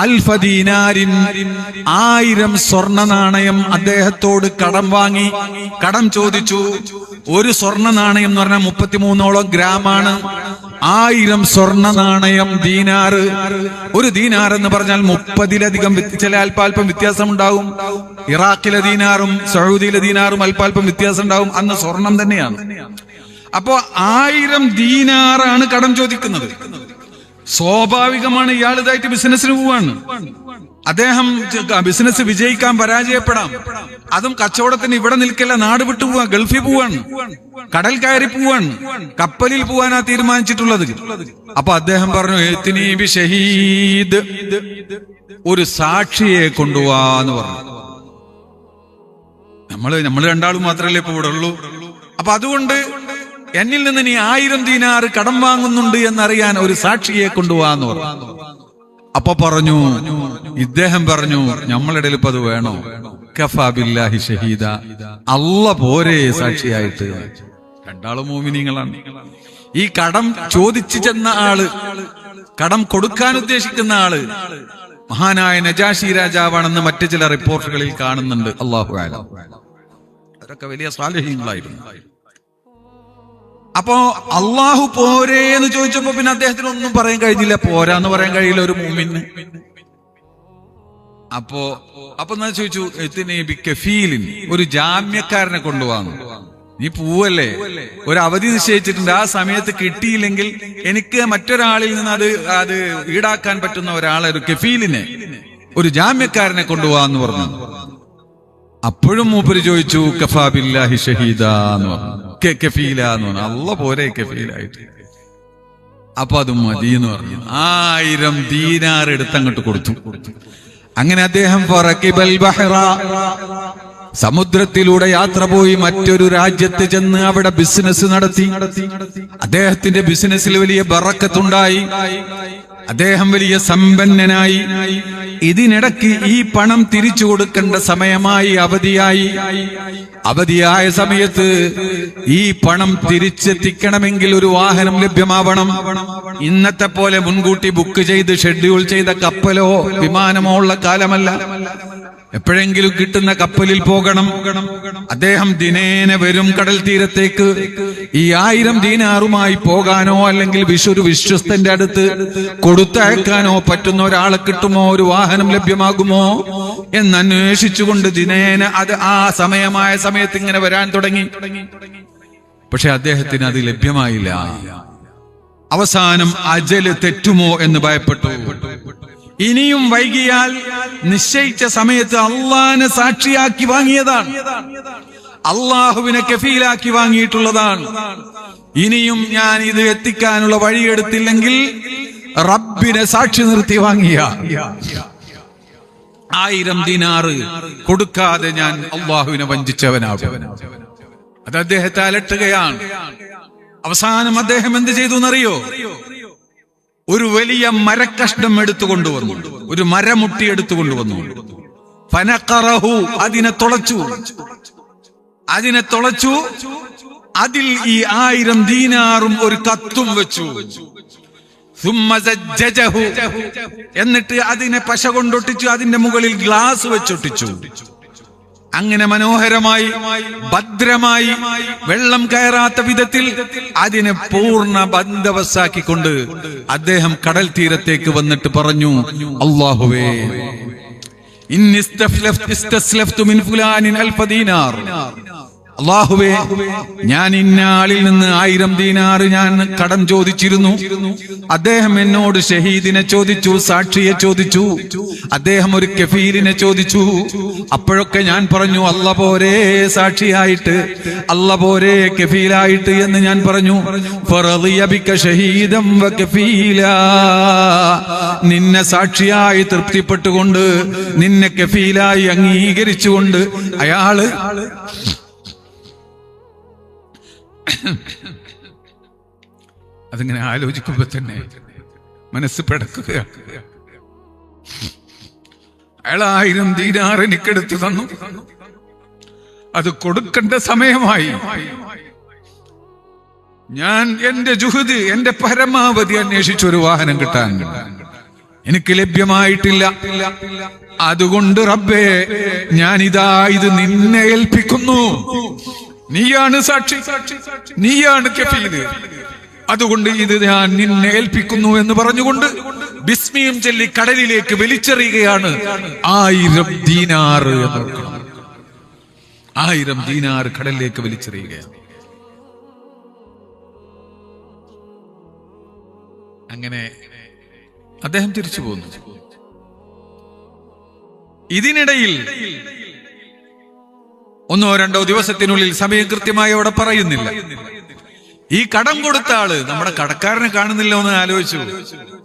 അൽഫ ദീനാരിൻ, 1000 സ്വർണ്ണ നാണയം അദ്ദേഹത്തോട് കടം വാങ്ങി, കടം ചോദിച്ചു. ഒരു സ്വർണ്ണ നാണയം എന്ന് പറഞ്ഞാൽ 33ഓളം ഗ്രാമാണ്. 1000 സ്വർണ്ണ നാണയം, ദീനാർ. ഒരു ദീനാർ എന്ന് പറഞ്ഞാൽ 30-ലധികം, ചില അല്പാൽപ്പം വ്യത്യാസം ഉണ്ടാവും. ഇറാഖിലെ ദീനാറും സൗദിയിലെ ദീനാറും അല്പാൽപ്പം വ്യത്യാസം ഉണ്ടാവും. അന്ന് സ്വർണം തന്നെയാണ്. അപ്പോ 1000 ദീനാറാണ് കടം ചോദിക്കുന്നത്. സ്വാഭാവികമാണ്, ഇയാൾ ഇതായിട്ട് ബിസിനസ്സിന് പോവാണ്. അദ്ദേഹം ബിസിനസ് വിജയിക്കാൻ പരാജയപ്പെടാം. അതും കച്ചവടത്തിന് ഇവിടെ നിൽക്കില്ല, നാട് വിട്ടു പോവാൻ, ഗൾഫിൽ പോവാണ്, കടൽ കയറി പോവാണ്, കപ്പലിൽ പോവാനാ തീരുമാനിച്ചിട്ടുള്ളത്. അപ്പൊ അദ്ദേഹം പറഞ്ഞു, ഏത്തിനീ ബി ഷഹീദ്, ഒരു സാക്ഷിയെ കൊണ്ടുപോവാന്ന് പറഞ്ഞു. നമ്മള് രണ്ടാളും മാത്രമല്ലേ ഇപ്പൊ ഇവിടെ ഉള്ളൂ. അപ്പൊ അതുകൊണ്ട് എന്നിൽ നിന്ന് നീ 1000 ദീനാർ കടം വാങ്ങുന്നുണ്ട് എന്നറിയാൻ ഒരു സാക്ഷിയെ കൊണ്ടുപോവാന്ന് പറഞ്ഞു. അപ്പൊ ഇദ്ദേഹം പറഞ്ഞു, നമ്മളുടെ ഇപ്പൊ അത് വേണോ? കഫാ ബില്ലാഹി ഷഹീദ, അല്ല പോരെ സാക്ഷിയായിട്ട്. രണ്ടാളും മോമിനീങ്ങളാണ്. ഈ കടം ചോദിച്ചു ചെന്ന ആള്, കടം കൊടുക്കാൻ ഉദ്ദേശിക്കുന്ന ആള് മഹാനായ നജാഷി രാജാവാണെന്ന് മറ്റു ചില റിപ്പോർട്ടുകളിൽ കാണുന്നുണ്ട്. അല്ലാഹു അലം. അവരൊക്കെ വലിയ സാലിഹീങ്ങളായിരുന്നു. അപ്പോ അള്ളാഹു പോരേ എന്ന് ചോദിച്ചപ്പോ പിന്നെ അദ്ദേഹത്തിന് ഒന്നും പറയാൻ കഴിഞ്ഞില്ല. പോരാന്ന് പറയാൻ കഴിയില്ല ഒരു മുഅ്മിന്. അപ്പൊ ഞാൻ ചോദിച്ചു, കഫീലിൻ, ഒരു ജാമ്യക്കാരനെ കൊണ്ടുപോകാന്ന്. നീ പോവല്ലേ, ഒരു അവധി നിശ്ചയിച്ചിട്ടുണ്ട്, ആ സമയത്ത് കിട്ടിയില്ലെങ്കിൽ എനിക്ക് മറ്റൊരാളിൽ നിന്ന് അത് ഈടാക്കാൻ പറ്റുന്ന ഒരാളെ, ഒരു കഫീലിനെ, ഒരു ജാമ്യക്കാരനെ കൊണ്ടുപോകാന്ന് പറഞ്ഞു. അപ്പോഴും മൂപ്പര് ചോദിച്ചു, കഫാ ബില്ലാഹി ഷഹീദ എന്ന് പറഞ്ഞു, കഫീല എന്ന് പറഞ്ഞു. അല്ലാഹു പോരെ കഫീലായിട്ട്. അപ്പൊ അത് മതി എന്ന് പറഞ്ഞു. 1000 ദീനാർ എടുത്തങ്ങോട്ട് കൊടുത്തു. അങ്ങനെ അദ്ദേഹം സമുദ്രത്തിലൂടെ യാത്ര പോയി മറ്റൊരു രാജ്യത്ത് ചെന്ന് അവിടെ ബിസിനസ് നടത്തി. അദ്ദേഹത്തിന്റെ ബിസിനസ്സിൽ വലിയ ബറക്കത്തുണ്ടായി. അദ്ദേഹം വലിയ സമ്പന്നനായി. ഇതിനിടയ്ക്ക് ഈ പണം തിരിച്ചു കൊടുക്കേണ്ട സമയമായി, അവധിയായ സമയത്ത് ഈ പണം തിരിച്ചെത്തിക്കണമെങ്കിൽ ഒരു വാഹനം ലഭ്യമാവണം. ഇന്നത്തെ പോലെ മുൻകൂട്ടി ബുക്ക് ചെയ്ത് ഷെഡ്യൂൾ ചെയ്ത കപ്പലോ വിമാനമോ ഉള്ള കാലമല്ല. എപ്പോഴെങ്കിലും കിട്ടുന്ന കപ്പലിൽ പോകണം. അദ്ദേഹം ദിനേന വരും കടൽ തീരത്തേക്ക്. ഈ 1000 ദീനാറുമായി പോകാനോ അല്ലെങ്കിൽ ഒരു വിശ്വസ്തന്റെ അടുത്ത് കൊടുത്തയക്കാനോ പറ്റുന്ന ഒരാളെ കിട്ടുമോ, ഒരു വാഹനം ലഭ്യമാകുമോ എന്നന്വേഷിച്ചുകൊണ്ട് ദിനേന അത് ആ സമയമായ സമയത്ത് ഇങ്ങനെ വരാൻ തുടങ്ങി. പക്ഷെ അദ്ദേഹത്തിന് അത് ലഭ്യമായില്ല. അവസാനം അജല് തെറ്റുമോ എന്ന് ഭയപ്പെട്ടു. ഇനിയും വൈകിയാൽ നിശ്ചയിച്ച സമയത്ത് അള്ളാഹിനെ സാക്ഷിയാക്കി വാങ്ങിയതാണ്, അള്ളാഹുവിനെ കഫീലാക്കി വാങ്ങിയിട്ടുള്ളതാണ്. ഇനിയും ഞാൻ ഇത് എത്തിക്കാനുള്ള വഴിയെടുത്തില്ലെങ്കിൽ റബ്ബിനെ സാക്ഷി നിർത്തി വാങ്ങിയ 1000 ദീനാറ് കൊടുക്കാതെ ഞാൻ അള്ളാഹുവിനെ വഞ്ചിച്ചവനാകും. അത് അദ്ദേഹത്തെ അലട്ടുകയാണ്. അവസാനം അദ്ദേഹം എന്ത് ചെയ്തു എന്നറിയോ? ഒരു വലിയ മരക്കഷ്ണം എടുത്തുകൊണ്ടുവന്നു, ഒരു മരമുട്ടി എടുത്തുകൊണ്ടുവന്നു. ഫനഖറഹു, അതിനെ തുളച്ചു. അതിൽ ഈ 1000 ദീനാറും ഒരു കത്തും വെച്ചു. എന്നിട്ട് അതിനെ പശ കൊണ്ടൊട്ടിച്ചു. അതിന്റെ മുകളിൽ ഗ്ലാസ് വെച്ചൊട്ടിച്ചു. അങ്ങനെ മനോഹരമായി ഭദ്രമായി വെള്ളം കയറാത്ത വിധത്തിൽ അതിനെ പൂർണ്ണ ബന്ദവസ്ഥാക്കിക്കൊണ്ട് അദ്ദേഹം കടൽ തീരത്തേക്ക് വന്നിട്ട് പറഞ്ഞു, അല്ലാഹുവേ, ഇന്നിസ്തസ്ലഫ്തു മിൻ ഫുലാനിൻ അൽഫ ദീനാർ. അല്ലാഹുവേ, ഞാൻ ഇന്നയാളിൽ നിന്ന് 1000 ദീനാറ് ഞാൻ കടം ചോദിച്ചിരുന്നു. അദ്ദേഹം എന്നോട് ഷഹീദിനെ ചോദിച്ചു, സാക്ഷിയെ ചോദിച്ചു, അദ്ദേഹം ഒരു കഫീലിനെ ചോദിച്ചു. അപ്പോഴൊക്കെ ഞാൻ പറഞ്ഞു, അല്ല പോരെ സാക്ഷിയായിട്ട്, അല്ല പോരെ കഫീലായിട്ട് എന്ന് ഞാൻ പറഞ്ഞു. ഫറളിയ ബിക ഷഹീദൻ വ കഫീലാ, നിന്നെ സാക്ഷിയായി തൃപ്തിപ്പെട്ടുകൊണ്ട്, നിന്നെ കഫീലായി അംഗീകരിച്ചുകൊണ്ട് അയാള് അതിങ്ങനെ ആലോചിക്കുമ്പോ തന്നെ മനസ്സ് പിടക്കുകയാണ്. അയാൾ 1000 ദീനാർ എനിക്കെടുത്തു തന്നു. അത് കൊടുക്കേണ്ട സമയമായി. ഞാൻ എന്റെ ജുഹദ്, എന്റെ പരമാവധി അന്വേഷിച്ചൊരു വാഹനം കിട്ടാൻ എനിക്ക് ലഭ്യമായിട്ടില്ല. അതുകൊണ്ട് റബ്ബേ, ഞാനിതാ ഇത് നിന്നെ ഏൽപ്പിക്കുന്നു. നീയാണ് സാക്ഷി, നീയാണ് കഫീല്. അതുകൊണ്ട് ഇത് ഞാൻ നിന്നെ ഏൽപ്പിക്കുന്നു എന്ന് പറഞ്ഞുകൊണ്ട് ബിസ്മിയും ചൊല്ലി കടലിലേക്ക് വലിച്ചെറിയുകയാണ് 1000 ദീനാർ. 1000 ദീനാർ കടലിലേക്ക് വലിച്ചെറിയുകയാണ്. അങ്ങനെ അദ്ദേഹം തിരിച്ചു പോന്നു. ഇതിനിടയിൽ 1 or 2 ദിവസത്തിനുള്ളിൽ, സമയം കൃത്യമായി അവിടെ പറയുന്നില്ല, ഈ കടം കൊടുത്ത ആള് നമ്മുടെ കടക്കാരനെ കാണുന്നില്ല എന്ന് ആലോചിച്ചു.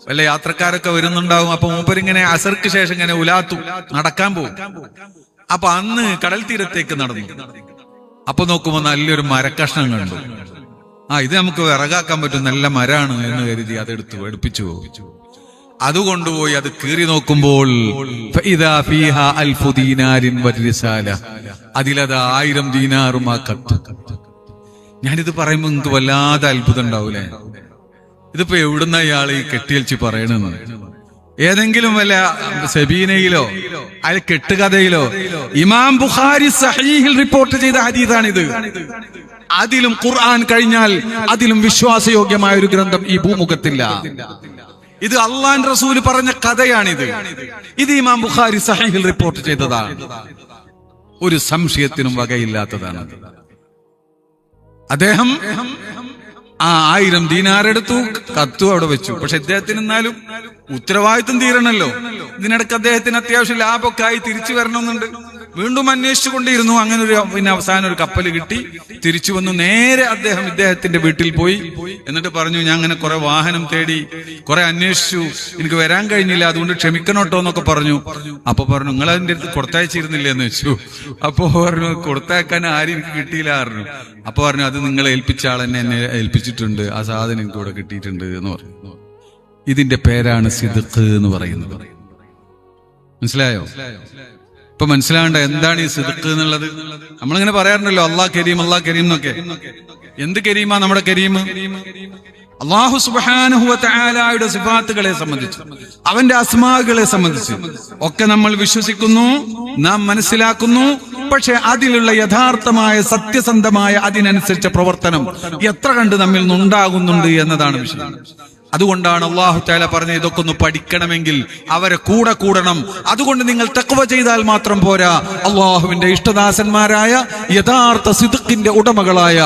വല്ല യാത്രക്കാരൊക്കെ വരുന്നുണ്ടാവും. അപ്പൊ മൂപ്പരിങ്ങനെ അസർക്ക് ശേഷം ഇങ്ങനെ ഉലാത്തു നടക്കാൻ പോകും. അപ്പൊ അന്ന് കടൽ തീരത്തേക്ക് നടന്നു. അപ്പൊ നോക്കുമ്പോ നല്ലൊരു മരക്കഷ്ണം കണ്ടു. ഇത് നമുക്ക് വിറകാക്കാൻ പറ്റും, നല്ല മരാണ് എന്ന് കരുതി അതെടുത്തു എടുപ്പിച്ചു പോകും. അതുകൊണ്ടുപോയി അത് കീറി നോക്കുമ്പോൾ അതിലത് 1000 ദീനാറും ആ കത്ത്. ഞാനിത് പറയുമ്പോ നിങ്ങൾക്ക് വല്ലാതെ അത്ഭുതം ഉണ്ടാവൂലേ? ഇതിപ്പോ എവിടുന്ന ഇയാൾ ഈ കെട്ടിയൽച്ച് പറയണെന്ന്? ഏതെങ്കിലും വല്ല സബീനയിലോ അയാൾ കെട്ടുകഥയിലോ? ഇമാം ബുഖാരി സഹീഹിൽ റിപ്പോർട്ട് ചെയ്ത ഹദീസാണിത്. അതിലും ഖുർആൻ കഴിഞ്ഞാൽ അതിലും വിശ്വാസയോഗ്യമായ ഒരു ഗ്രന്ഥം ഈ ഭൂമുഖത്തില്ല. ഇത് അള്ളാഹുവിന്റെ റസൂൽ പറഞ്ഞ കഥയാണിത്. ഇത് ഇമാം ബുഖാരി സഹീഹിൽ റിപ്പോർട്ട് ചെയ്തതാണ്. ഒരു സംശയത്തിനും വകയില്ലാത്തതാണ്. അദ്ദേഹം ആ 1000 ദീനാർ എടുത്തു, കത്തു അവിടെ വെച്ചു. പക്ഷെ അദ്ദേഹത്തിന് എന്നാലും ഉത്തരവാദിത്വം തീരണല്ലോ. ഇതിനിടയ്ക്ക് അദ്ദേഹത്തിന് അത്യാവശ്യം ലാഭമൊക്കെ ആയി തിരിച്ചു വരണമെന്നുണ്ട്. വീണ്ടും അന്വേഷിച്ചു കൊണ്ടിരുന്നു. അങ്ങനെ പിന്നെ അവസാനം ഒരു കപ്പൽ കിട്ടി. തിരിച്ചു വന്നു. നേരെ ഇദ്ദേഹത്തിന്റെ വീട്ടിൽ പോയി. എന്നിട്ട് പറഞ്ഞു, ഞാൻ അങ്ങനെ കുറെ വാഹനം തേടി, കുറെ അന്വേഷിച്ചു, എനിക്ക് വരാൻ കഴിഞ്ഞില്ല, അതുകൊണ്ട് ക്ഷമിക്കണോട്ടോ എന്നൊക്കെ പറഞ്ഞു. അപ്പൊ പറഞ്ഞു, നിങ്ങൾ അതിന്റെ അടുത്ത് കൊടുത്തയച്ചിരുന്നില്ലേ എന്ന് വെച്ചു. അപ്പൊ പറഞ്ഞു, കൊടുത്തയക്കാൻ ആരും എനിക്ക് കിട്ടിയില്ല പറഞ്ഞു. അപ്പൊ പറഞ്ഞു, അത് നിങ്ങളെ ഏൽപ്പിച്ച ആളെന്നെ എന്നെ ഏൽപ്പിച്ചിട്ടുണ്ട്, ആ സാധനം എനിക്ക് ഇവിടെ കിട്ടിയിട്ടുണ്ട് എന്ന് പറഞ്ഞു. ഇതിന്റെ പേരാണ് സിദ്ഖ് എന്ന് പറയുന്നത്. മനസ്സിലായോ? ഇപ്പൊ മനസ്സിലാവേണ്ട എന്താണ് ഈ സിദ്ഖ് എന്നുള്ളത്. നമ്മളിങ്ങനെ പറയാറുണ്ടല്ലോ അള്ളാഹ് കരീം, അള്ളാഹ് കരീം എന്നൊക്കെ. എന്ത് കരീമാ നമ്മുടെ കരീം? അല്ലാഹു സുബ്ഹാനഹു വ തആലയുടെ സിഫാത്തുകളെ സംബന്ധിച്ച്, അവന്റെ അസ്മാകളെ സംബന്ധിച്ച് ഒക്കെ നമ്മൾ വിശ്വസിക്കുന്നു, നാം മനസ്സിലാക്കുന്നു. പക്ഷെ അതിലുള്ള യഥാർത്ഥമായ സത്യസന്ധമായ അതിനനുസരിച്ച പ്രവർത്തനം എത്ര കണ്ട് നമ്മിൽ നിന്നുണ്ടാകുന്നുണ്ട് എന്നതാണ് വിഷയം. അതുകൊണ്ടാണ് അല്ലാഹു തആല പറഞ്ഞ, ഇതൊക്കെ ഒന്ന് പഠിക്കണമെങ്കിൽ അവരെ കൂടെ കൂടണം. അതുകൊണ്ട് നിങ്ങൾ തഖ്വ ചെയ്താൽ മാത്രം പോരാ, അല്ലാഹുവിന്റെ ഇഷ്ടദാസന്മാരായ യഥാർത്ഥ സിദ്ഖിന്റെ ഉടമകളായ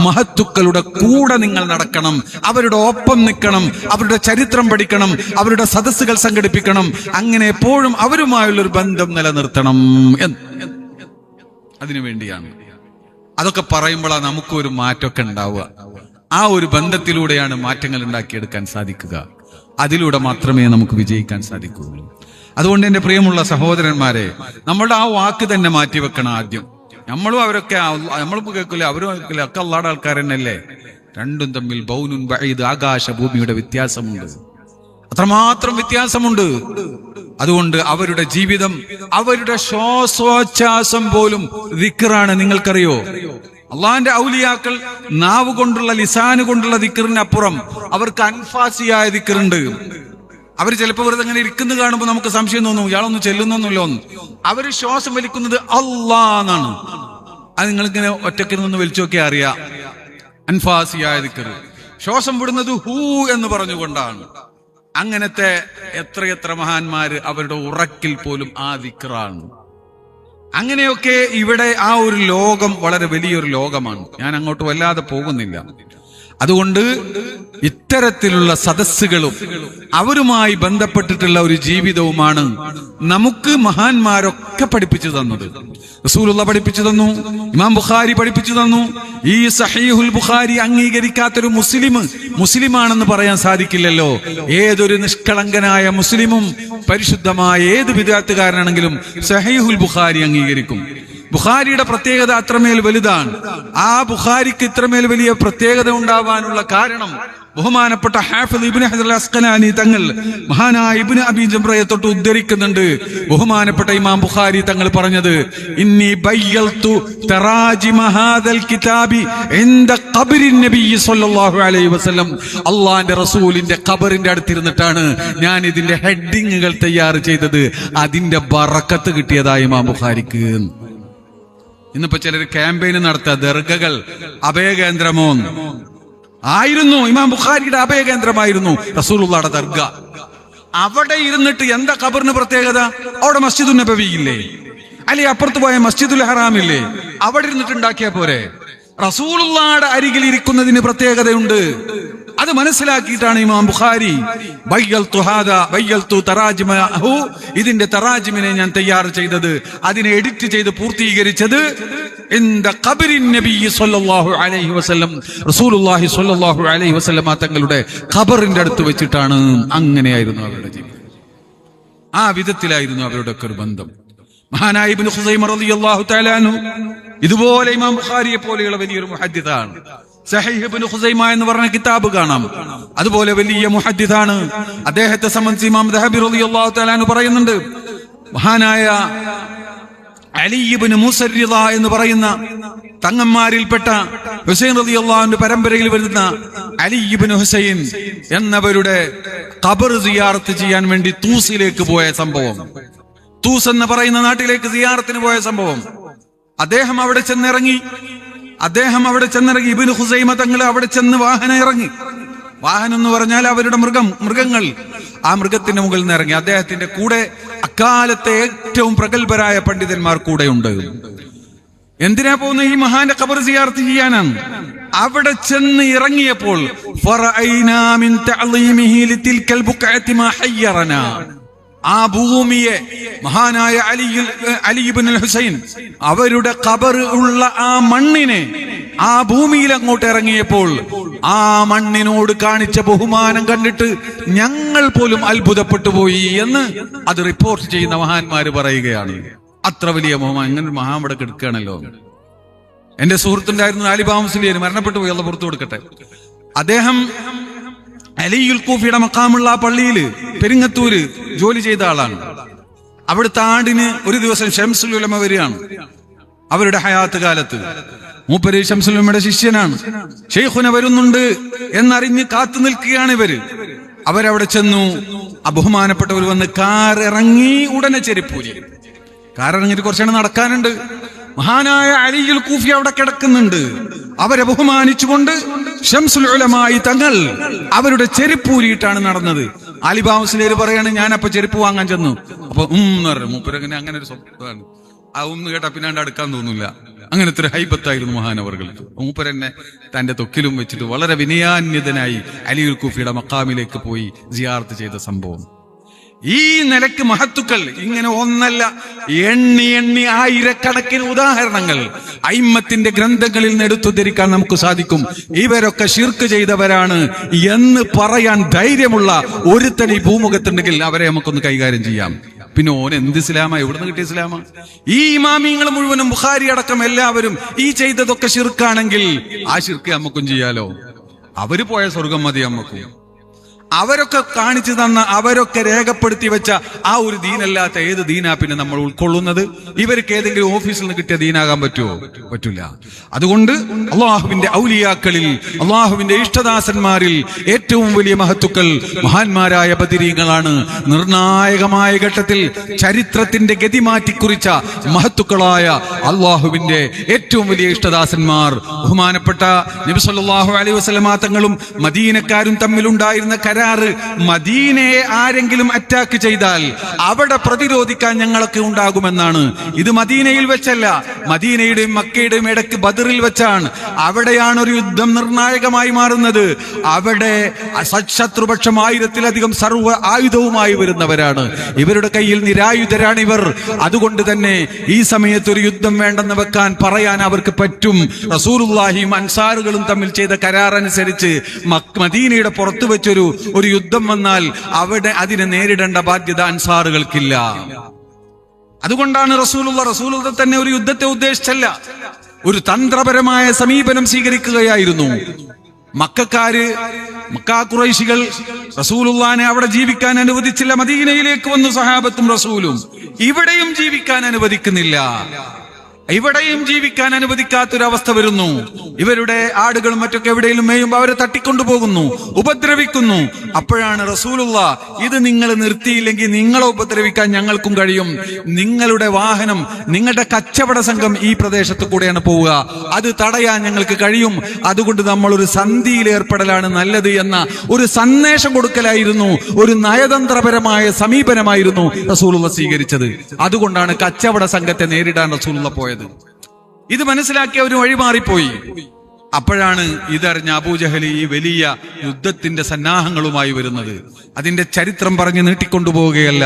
മഹത്തുക്കളുടെ കൂടെ നിങ്ങൾ നടക്കണം, അവരുടെ ഒപ്പം നിൽക്കണം, അവരുടെ ചരിത്രം പഠിക്കണം, അവരുടെ സദസ്സുകൾ സംഘടിപ്പിക്കണം. അങ്ങനെ എപ്പോഴും അവരുമായുള്ളൊരു ബന്ധം നിലനിർത്തണം അതിനു വേണ്ടിയാണ്. അതൊക്കെ പറയുമ്പോഴാണ് നമുക്കൊരു മാറ്റമൊക്കെ ഉണ്ടാവുക. ആ ഒരു ബന്ധത്തിലൂടെയാണ് മാറ്റങ്ങൾ ഉണ്ടാക്കിയെടുക്കാൻ സാധിക്കുക. അതിലൂടെ മാത്രമേ നമുക്ക് വിജയിക്കാൻ സാധിക്കുകയുള്ളൂ. അതുകൊണ്ട് എന്റെ പ്രിയമുള്ള സഹോദരന്മാരെ, നമ്മളുടെ ആ വാക്ക് തന്നെ മാറ്റിവെക്കണം ആദ്യം. നമ്മളും അവരൊക്കെ, നമ്മളിപ്പോ കേൾക്കില്ല, അവരും കേൾക്കില്ല, ഒക്കെ അള്ളാടെ ആൾക്കാർ തന്നെയല്ലേ. രണ്ടും തമ്മിൽ ബൗനുൻ ബഈദ്, ആകാശ ഭൂമിയുടെ വ്യത്യാസമുണ്ട്, അത്രമാത്രം വ്യത്യാസമുണ്ട്. അതുകൊണ്ട് അവരുടെ ജീവിതം, അവരുടെ ശ്വാസോച്ഛ്വാസം പോലും ദിക്റാണ്. നിങ്ങൾക്കറിയോ, അള്ളാന്റെ ഔലിയാക്കൾ നാവ് കൊണ്ടുള്ള, ലിസാന് കൊണ്ടുള്ള ദിക്റിനപ്പുറം അവർക്ക് അൻഫാസിയായ ദിക്റുണ്ട്. അവർ ചിലപ്പോൾ വെറുതെ അങ്ങനെ ഇരിക്കുന്നത് കാണുമ്പോൾ നമുക്ക് സംശയം തോന്നും, ഇയാളൊന്നും ചെല്ലുന്നൊന്നുമില്ലോ എന്ന്. അവര് ശ്വാസം വലിക്കുന്നത് അല്ലാ എന്നാണ്. അത് നിങ്ങളിങ്ങനെ ഒറ്റയ്ക്ക് നിന്ന് വലിച്ചു നോക്കിയാൽ അറിയാം. അൻഫാസിയായ ദിക്ർ. ശ്വാസം വിടുന്നത് ഹൂ എന്ന് പറഞ്ഞുകൊണ്ടാണ്. അങ്ങനത്തെ എത്രയെത്ര മഹാന്മാര് അവരുടെ ഉറക്കിൽ പോലും ആ ദിക്റാണ്. അങ്ങനെയൊക്കെ ഇവിടെ ആ ഒരു ലോകം വളരെ വലിയൊരു ലോകമാണ്. ഞാൻ അങ്ങോട്ട് വല്ലാതെ പോകുന്നില്ല. അതുകൊണ്ട് ഇത്തരത്തിലുള്ള സദസ്സുകളും അവരുമായി ബന്ധപ്പെട്ടിട്ടുള്ള ഒരു ജീവിതവുമാണ് നമുക്ക് മഹാന്മാരൊക്കെ പഠിപ്പിച്ചു തന്നത്. റസൂലുള്ളാഹി പഠിപ്പിച്ചു തന്നു, ഇമാം ബുഖാരി പഠിപ്പിച്ചു തന്നു. ഈ സഹീഹുൽ ബുഖാരി അംഗീകരിക്കാത്തൊരു മുസ്ലിമാണെന്ന് പറയാൻ സാധിക്കില്ലല്ലോ. ഏതൊരു നിഷ്കളങ്കനായ മുസ്ലിമും പരിശുദ്ധമായ ഏത് വിദ്യാർത്ഥികാരനാണെങ്കിലും സഹീഹുൽ ബുഖാരി അംഗീകരിക്കും. ബുഖാരിയുടെ പ്രത്യേകത അത്രമേൽ വലുതാണ്. ആ ബുഖാരിക്ക് ഇത്രമേൽ വലിയ പ്രത്യേകത ഉണ്ടാവാനുള്ള കാരണം ബഹുമാനപ്പെട്ട ഹാഫിദ് ഇബ്നു ഹജർ അസ്ഖലാനി തങ്ങൾ മഹാനായ ഇബ്നു അബീ ജംറയെ തൊട്ട് ഉദ്ധരിക്കുന്നുണ്ട്. ബഹുമാനപ്പെട്ട ഇമാം ബുഖാരി തങ്ങൾ പറഞ്ഞത്, ഇന്നി ബയ്യൽതു തറാജിമ ഹാദൽ കിതാബി ഇൻദ ഖബ്രിൻ നബി സ്വല്ലല്ലാഹു അലൈഹി വസല്ലം. അല്ലാഹുവിന്റെ റസൂലിന്റെ ഖബറിന്റെ അടുത്തിരുന്നിട്ടാണ് ഞാൻ ഇതിന്റെ ഹെഡിങ്ങുകൾ തയ്യാർ ചെയ്തത്. അതിന്റെ ബറക്കത്ത് കിട്ടിയതായി ഇമാം ബുഖാരിക്ക്. ഇന്നിപ്പോ ചിലർ ക്യാമ്പയിന് നടത്തുക, ദർഗകൾ അഭയകേന്ദ്രമോ ആയിരുന്നു. ഇമാം ബുഖാരിയുടെ അഭയകേന്ദ്രമായിരുന്നു റസൂലുള്ളാഹിയുടെ ദർഗ. അവിടെ ഇരുന്നിട്ട് എന്താ ഖബറിന് പ്രത്യേകത? അവിടെ മസ്ജിദുൻ നബവി ഇല്ലേ? അല്ലെ അപ്പുറത്ത് പോയ മസ്ജിദുൽ ഹറാമില്ലേ? അവിടെ ഇരുന്നിട്ട് ഉണ്ടാക്കിയാ പോരെ? റസൂലുള്ളാഹിയുടെ അരികിൽ ഇരിക്കുന്നതിന് പ്രത്യേകതയുണ്ട്. അത് മനസ്സിലാക്കിയിട്ടാണ് ഇമാം ബുഖാരി ഇതിന്റെ തറാജിമിനെ ഞാൻ തയ്യാർ ചെയ്തത്, അതിനെ എഡിറ്റ് ചെയ്ത് പൂർത്തീകരിച്ചത് റസൂലുള്ളാഹി സ്വല്ലല്ലാഹു അലൈഹി വസല്ലം തങ്ങളുടെ ഖബറിന്റെ അടുത്ത് വെച്ചിട്ടാണ്. അങ്ങനെയായിരുന്നു അവരുടെ ജീവിതം. ആ വിധത്തിലായിരുന്നു അവരുടെ ഒക്കെ ഒരു ബന്ധം. മഹാനായ ഇബ്നു ഖുസൈമ റളിയല്ലാഹു തആല അൻഹു ഇതുപോലെ ഇമാം ബുഖാരിയെ പോലെയുള്ള വലിയൊരു മുഹദ്ദിസാണ്. സഹീഹ് ഇബ്നു ഖുസൈമ എന്ന് പറഞ്ഞ കിതാബ് കാണാം. അതുപോലെ വലിയ മുഹദ്ദിസാണ്. അദ്ദേഹത്തെ സംബന്ധിച്ച് ഇമാം ദഹബി റളിയല്ലാഹു തആല അൻഹു പറയുന്നുണ്ട്, മഹാനായ അലി ഇബ്നു മുസരിദ എന്ന് പറയുന്ന തങ്ങന്മാരിൽപ്പെട്ട ഹുസൈൻ റളിയല്ലാഹുവിന്റെ പരമ്പരയിൽ വരുന്ന അലി ഇബ്നു ഹുസൈൻ എന്നവരുടെ ഖബർ സിയാറത്ത് ചെയ്യാൻ വേണ്ടി തൂസിലേക്ക് പോയ സംഭവം, തൂസ് എന്ന് പറയുന്ന നാട്ടിലേക്ക് സിയാറത്തിന് പോയ സംഭവം. അദ്ദേഹം അവിടെ ചെന്നിറങ്ങി. ഇബ്നു ഖുസൈമ തങ്ങൾ അവിടെ ചെന്ന് വാഹനം ഇറങ്ങി. വാഹനം എന്ന് പറഞ്ഞാൽ അവരുടെ മൃഗങ്ങൾ. ആ മൃഗത്തിന്റെ മുകളിൽ നിന്ന് ഇറങ്ങി. അദ്ദേഹത്തിന്റെ കൂടെ അക്കാലത്തെ ഏറ്റവും പ്രഗത്ഭരായ പണ്ഡിതന്മാർ കൂടെ ഉണ്ട്. എന്തിനാ പോകുന്ന? ഈ മഹാന്റെ ഖബർ സിയാറത്ത് ചെയ്യാനാണ്. അവിടെ ചെന്ന് ഇറങ്ങിയപ്പോൾ ആ ഭൂമിയെ മഹാനായ അലി ഇബ്നുൽ ഹുസൈൻ അവരുടെ ഖബർ ഉള്ള ആ മണ്ണിനെ ആ ഭൂമിയിൽ അങ്ങോട്ട് ഇറങ്ങിയപ്പോൾ ആ മണ്ണിനോട് കാണിച്ച ബഹുമാനം കണ്ടിട്ട് ഞങ്ങൾ പോലും അത്ഭുതപ്പെട്ടു പോയി എന്ന് അത് റിപ്പോർട്ട് ചെയ്യുന്ന മഹാന്മാര് പറയുകയാണ്. അത്ര വലിയ ബഹുമാനം. ഇങ്ങനെ മഹാവിടെ എടുക്കുകയാണല്ലോ. എന്റെ സുഹൃത്തുണ്ടായിരുന്നു അലിബാ മുസ്ലിയാർ, മരണപ്പെട്ടു പോയി, അള്ള പുറത്തു കൊടുക്കട്ടെ. അദ്ദേഹം അലിയുൽ കൂഫിയുടെ മഖാമുള്ള ആ പള്ളിയില് പെരിങ്ങത്തൂര് ജോലി ചെയ്ത ആളാണ്. അവിടുത്തെ ആണ്ടിന് ഒരു ദിവസം ശംസുൽ ഉലമ വരികയാണ്. അവരുടെ ഹയാത്ത് കാലത്ത് മൂപ്പര് ശംസുൽ ഉലമയുടെ ശിഷ്യനാണ്. ഷെയ്ഖുന വരുന്നുണ്ട് എന്നറിഞ്ഞ് കാത്തു നിൽക്കുകയാണ് ഇവര്. അവരവിടെ ചെന്നു. ബഹുമാനപ്പെട്ടവർ വന്ന് കാർ ഇറങ്ങി ഉടനെ ചെരിപ്പൂരി. കാർ ഇറങ്ങിയിട്ട് കുറച്ചാണ് നടക്കാനുണ്ട്. മഹാനായ അലിയുൽ കൂഫി അവിടെ കിടക്കുന്നുണ്ട്. അവരെ ബഹുമാനിച്ചുകൊണ്ട് ശംസുൽ ഉലമായി തങ്ങൾ അവരുടെ ചെരുപ്പൂരിയിട്ടാണ് നടന്നത്. അലിബാ മുസ്ലിയാർ പറയാണ്, ഞാനപ്പോ ചെരുപ്പ് വാങ്ങാൻ ചെന്നു. അപ്പൊ മൂപ്പരങ്ങനെ അങ്ങനെ ഒരു സ്വഭാവമാണ്. ആ കേട്ടാ പിന്നാണ്ട് അടുക്കാൻ തോന്നില്ല. അങ്ങനത്തെ ഒരു ഹൈബത്തായിരുന്നു മഹാനവറുകൾക്ക്. മൂപ്പരെന്നെ തന്റെ തൊക്കിലും വെച്ചിട്ട് വളരെ വിനയാന്യതനായി അലിയുൽ കൂഫിയുടെ മഖാമിലേക്ക് പോയി സിയാറത്ത് ചെയ്ത സംഭവം. ഈ നിലക്ക് മഹത്തുക്കൾ ഇങ്ങനെ ഒന്നല്ല, എണ്ണി എണ്ണി ആയിരക്കണക്കിന് ഉദാഹരണങ്ങൾ അയിമ്മത്തിന്റെ ഗ്രന്ഥങ്ങളിൽ നിന്ന് എടുത്തുദ്ധരിക്കാൻ നമുക്ക് സാധിക്കും. ഇവരൊക്കെ ശിർക്ക് ചെയ്തവരാണ് എന്ന് പറയാൻ ധൈര്യമുള്ള ഒരുത്തൻ ഈ ഭൂമുഖത്തുണ്ടെങ്കിൽ അവരെ നമുക്കൊന്ന് കൈകാര്യം ചെയ്യാം. പിന്നെ ഓൻ എന്ത് ഇസ്ലാമാ? എവിടുന്ന് കിട്ടിയ ഇസ്ലാമാ? ഈ ഇമാമിങ്ങൾ മുഴുവനും ബുഖാരി അടക്കം എല്ലാവരും ഈ ചെയ്തതൊക്കെ ശിർക്കാണെങ്കിൽ ആ ശിർക്ക് നമുക്കും ചെയ്യാലോ. അവര് പോയ സ്വർഗം മതി നമുക്കും. അവരൊക്കെ കാണിച്ചു തന്ന, അവരൊക്കെ രേഖപ്പെടുത്തി വെച്ച ആ ഒരു ദീനല്ലാത്ത ഏത് ദീനാ പിന്നെ നമ്മൾ ഉൾക്കൊള്ളുന്നത്? ഇവർക്ക് ഏതെങ്കിലും ഓഫീസിൽ നിന്ന് കിട്ടിയ ദീനാകാൻ പറ്റുമോ? പറ്റില്ല. അതുകൊണ്ട് അള്ളാഹുവിന്റെ ഔലിയാക്കളിൽ, അള്ളാഹുവിന്റെ ഇഷ്ടദാസന്മാരിൽ ഏറ്റവും വലിയ മഹത്തുക്കൾ മഹാന്മാരായ ബദരീങ്ങളാണ്. നിർണായകമായ ഘട്ടത്തിൽ ചരിത്രത്തിന്റെ ഗതി മാറ്റിക്കുറിച്ച മഹത്തുക്കളായ അള്ളാഹുവിന്റെ ഏറ്റവും വലിയ ഇഷ്ടദാസന്മാർ, ബഹുമാനപ്പെട്ട നബി സല്ലല്ലാഹു അലൈഹി വസല്ലമ തങ്ങളും മദീനക്കാരും തമ്മിലുണ്ടായിരുന്ന മദീനയെ ആരെങ്കിലും അറ്റാക്ക് ചെയ്താൽ അവിടെ പ്രതിരോധിക്കാൻ ഞങ്ങളൊക്കെ ഉണ്ടാകുമെന്നാണ്. ഇത് മദീനയിൽ വെച്ചല്ല, മദീനയുടെയും മക്കയുടെയും ഇടയ്ക്ക് ബദറിൽ വെച്ചാണ്. അവിടെയാണ് ഒരു യുദ്ധം നിർണായകമായി മാറുന്നത്. അവിടെ ശത്രുപക്ഷം 1000-ലധികം സർവ്വ ആയുധവുമായി വരുന്നവരാണ്. ഇവരുടെ കയ്യിൽ നിരായുധരാണ് ഇവർ. അതുകൊണ്ട് തന്നെ ഈ സമയത്ത് ഒരു യുദ്ധം വേണ്ടെന്ന് വെക്കാൻ പറയാൻ അവർക്ക് പറ്റും. റസൂലുള്ളാഹിയും അൻസാറുകളും തമ്മിൽ ചെയ്ത കരാർ അനുസരിച്ച് മദീനയുടെ പുറത്തു വെച്ചൊരു യുദ്ധം വന്നാൽ അവിടെ അതിനെ നേരിടേണ്ട ബാധ്യത അൻസാറുകൾക്കില്ല. അതുകൊണ്ടാണ് റസൂലുള്ള തന്നെ ഒരു യുദ്ധത്തെ ഉദ്ദേശിച്ചല്ല, ഒരു തന്ത്രപരമായ സമീപനം സ്വീകരിക്കുകയായിരുന്നു. മക്കാ ഖുറൈശികൾ റസൂലുള്ളാഹിനെ അവിടെ ജീവിക്കാൻ അനുവദിച്ചില്ല. മദീനയിലേക്ക് വന്നു സഹാബത്തും റസൂലും. ഇവിടെയും ജീവിക്കാൻ അനുവദിക്കുന്നില്ല. ഇവിടെയും ജീവിക്കാൻ അനുവദിക്കാത്തൊരവസ്ഥ വരുന്നു. ഇവരുടെ ആടുകളും മറ്റൊക്കെ എവിടെയും മേയുമ്പോൾ അവരെ തട്ടിക്കൊണ്ടുപോകുന്നു, ഉപദ്രവിക്കുന്നു. അപ്പോഴാണ് റസൂലുള്ളാഹ്, ഇത് നിങ്ങൾ നിർത്തിയില്ലെങ്കിൽ നിങ്ങളെ ഉപദ്രവിക്കാൻ ഞങ്ങൾക്കും കഴിയും. നിങ്ങളുടെ വാഹനം, നിങ്ങളുടെ കച്ചവട സംഘം ഈ പ്രദേശത്ത് കൂടെയാണ് പോവുക, അത് തടയാൻ ഞങ്ങൾക്ക് കഴിയും. അതുകൊണ്ട് നമ്മൾ ഒരു സന്ധിയിൽ ഏർപ്പെടലാണ് നല്ലത് എന്ന ഒരു സന്ദേശം കൊടുക്കലായിരുന്നു, ഒരു നയതന്ത്രപരമായ സമീപനമായിരുന്നു റസൂലുള്ളാഹ് സ്വീകരിച്ചത്. അതുകൊണ്ടാണ് കച്ചവട സംഘത്തെ നേരിടാൻ റസൂലുള്ളാഹ് പോയത്. ഇത് മനസ്സിലാക്കിയ ഒരു വഴിമാറിപ്പോയി. അപ്പോഴാണ് ഇതറിഞ്ഞ അബൂജഹൽ ഈ വലിയ യുദ്ധത്തിന്റെ സന്നാഹങ്ങളുമായി വരുന്നത്. അതിന്റെ ചരിത്രം പറഞ്ഞ് നീട്ടിക്കൊണ്ടുപോവുകയല്ല.